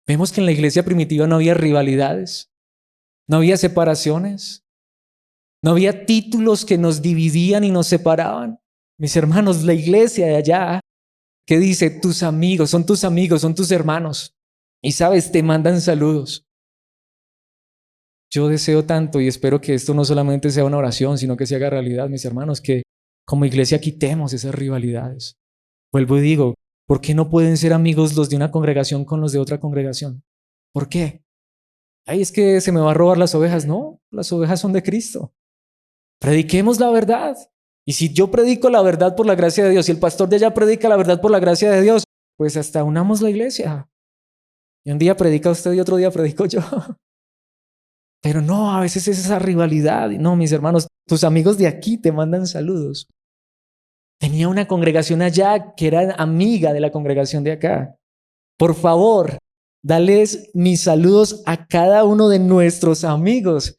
S1: Vemos que en la iglesia primitiva no había rivalidades, no había separaciones, no había títulos que nos dividían y nos separaban. Mis hermanos, la iglesia de allá, que dice, tus amigos, son tus hermanos. Y sabes, te mandan saludos. Yo deseo tanto y espero que esto no solamente sea una oración, sino que se haga realidad, mis hermanos, que como iglesia quitemos esas rivalidades. Vuelvo y digo, ¿por qué no pueden ser amigos los de una congregación con los de otra congregación? ¿Por qué? Ay, es que se me va a robar las ovejas. No, las ovejas son de Cristo. Prediquemos la verdad. Y si yo predico la verdad por la gracia de Dios y el pastor de allá predica la verdad por la gracia de Dios, pues hasta unamos la iglesia. Y un día predica usted y otro día predico yo. Pero no, a veces es esa rivalidad. No, mis hermanos, tus amigos de aquí te mandan saludos. Tenía una congregación allá que era amiga de la congregación de acá. Por favor, dales mis saludos a cada uno de nuestros amigos.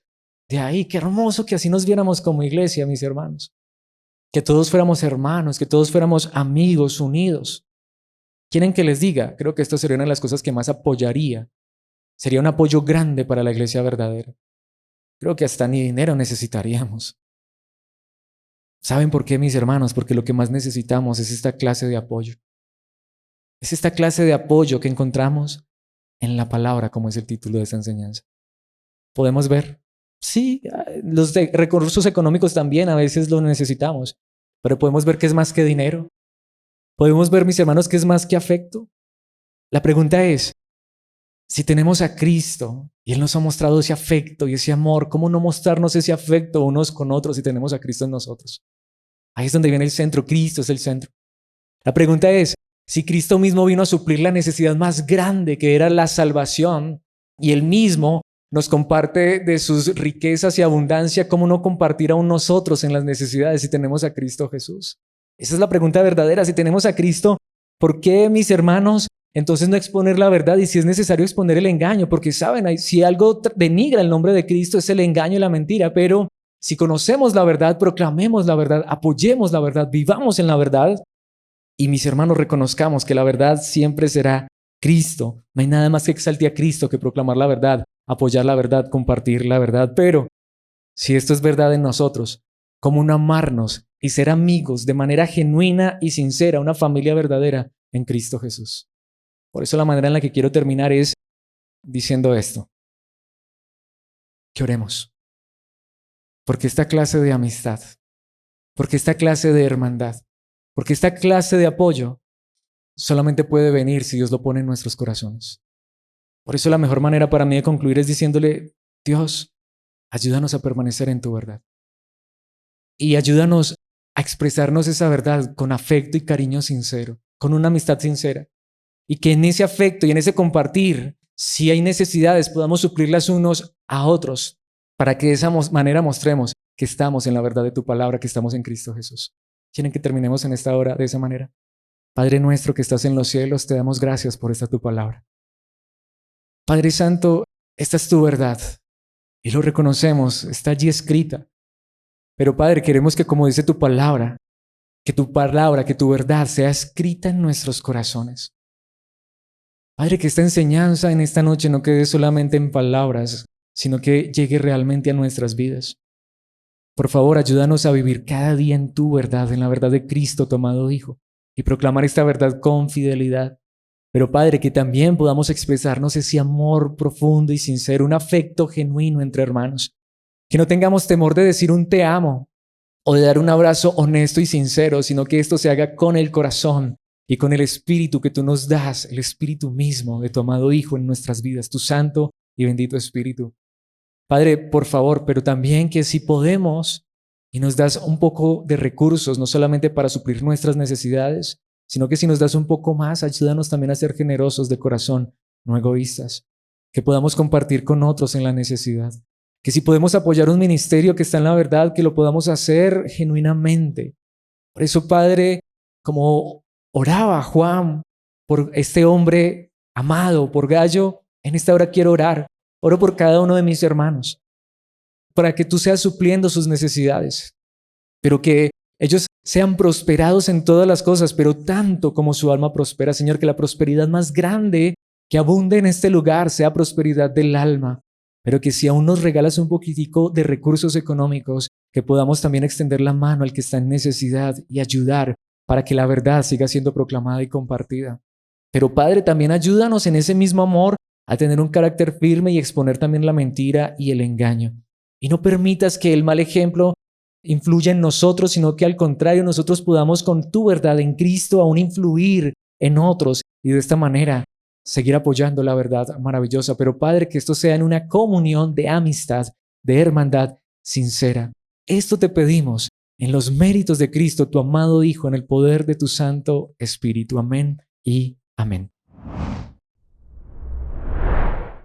S1: De ahí, qué hermoso que así nos viéramos como iglesia, mis hermanos. Que todos fuéramos hermanos, que todos fuéramos amigos, unidos. ¿Quieren que les diga? Creo que esto sería una de las cosas que más apoyaría. Sería un apoyo grande para la iglesia verdadera. Creo que hasta ni dinero necesitaríamos. ¿Saben por qué, mis hermanos? Porque lo que más necesitamos es esta clase de apoyo. Es esta clase de apoyo que encontramos en la palabra, como es el título de esta enseñanza. Podemos ver, sí, los recursos económicos también a veces los necesitamos, pero podemos ver que es más que dinero. Podemos ver, mis hermanos, que es más que afecto. La pregunta es, si tenemos a Cristo y Él nos ha mostrado ese afecto y ese amor, ¿cómo no mostrarnos ese afecto unos con otros si tenemos a Cristo en nosotros? Ahí es donde viene el centro, Cristo es el centro. La pregunta es, si Cristo mismo vino a suplir la necesidad más grande que era la salvación y Él mismo nos comparte de sus riquezas y abundancia, ¿cómo no compartir aún nosotros en las necesidades si tenemos a Cristo Jesús? Esa es la pregunta verdadera. Si tenemos a Cristo, ¿por qué, mis hermanos, entonces no exponer la verdad y si es necesario exponer el engaño? Porque saben, si algo denigra el nombre de Cristo es el engaño y la mentira, pero si conocemos la verdad, proclamemos la verdad, apoyemos la verdad, vivamos en la verdad y, mis hermanos, reconozcamos que la verdad siempre será Cristo. No hay nada más que exalte a Cristo que proclamar la verdad, apoyar la verdad, compartir la verdad. Pero si esto es verdad en nosotros, ¿cómo no amarnos y ser amigos de manera genuina y sincera, una familia verdadera en Cristo Jesús? Por eso la manera en la que quiero terminar es diciendo esto. Que oremos. Porque esta clase de amistad, porque esta clase de hermandad, porque esta clase de apoyo solamente puede venir si Dios lo pone en nuestros corazones. Por eso la mejor manera para mí de concluir es diciéndole, Dios, ayúdanos a permanecer en tu verdad. Y ayúdanos a expresarnos esa verdad con afecto y cariño sincero, con una amistad sincera. Y que en ese afecto y en ese compartir, si hay necesidades, podamos suplirlas unos a otros, para que de esa manera mostremos que estamos en la verdad de tu palabra, que estamos en Cristo Jesús. ¿Quieren que terminemos en esta hora de esa manera? Padre nuestro que estás en los cielos, te damos gracias por esta tu palabra. Padre Santo, esta es tu verdad y lo reconocemos, está allí escrita. Pero Padre, queremos que como dice tu palabra, que tu verdad sea escrita en nuestros corazones. Padre, que esta enseñanza en esta noche no quede solamente en palabras, sino que llegue realmente a nuestras vidas. Por favor, ayúdanos a vivir cada día en tu verdad, en la verdad de Cristo, tu amado Hijo, y proclamar esta verdad con fidelidad. Pero Padre, que también podamos expresarnos ese amor profundo y sincero, un afecto genuino entre hermanos. Que no tengamos temor de decir un te amo o de dar un abrazo honesto y sincero, sino que esto se haga con el corazón y con el Espíritu que tú nos das, el Espíritu mismo de tu amado Hijo en nuestras vidas, tu santo y bendito Espíritu. Padre, por favor, pero también que si podemos y nos das un poco de recursos, no solamente para suplir nuestras necesidades, sino que si nos das un poco más, ayúdanos también a ser generosos de corazón, no egoístas, que podamos compartir con otros en la necesidad, que si podemos apoyar un ministerio que está en la verdad, que lo podamos hacer genuinamente. Por eso, Padre, como oraba Juan por este hombre amado, por Gallo, en esta hora quiero orar. Oro por cada uno de mis hermanos, para que tú seas supliendo sus necesidades, pero que ellos sean prosperados en todas las cosas, pero tanto como su alma prospera, Señor, que la prosperidad más grande que abunde en este lugar sea prosperidad del alma, pero que si aún nos regalas un poquitico de recursos económicos, que podamos también extender la mano al que está en necesidad y ayudar para que la verdad siga siendo proclamada y compartida. Pero Padre, también ayúdanos en ese mismo amor a tener un carácter firme y exponer también la mentira y el engaño. Y no permitas que el mal ejemplo influya en nosotros, sino que al contrario nosotros podamos con tu verdad en Cristo aún influir en otros y de esta manera seguir apoyando la verdad maravillosa. Pero Padre, que esto sea en una comunión de amistad, de hermandad sincera. Esto te pedimos en los méritos de Cristo, tu amado Hijo, en el poder de tu Santo Espíritu. Amén y amén.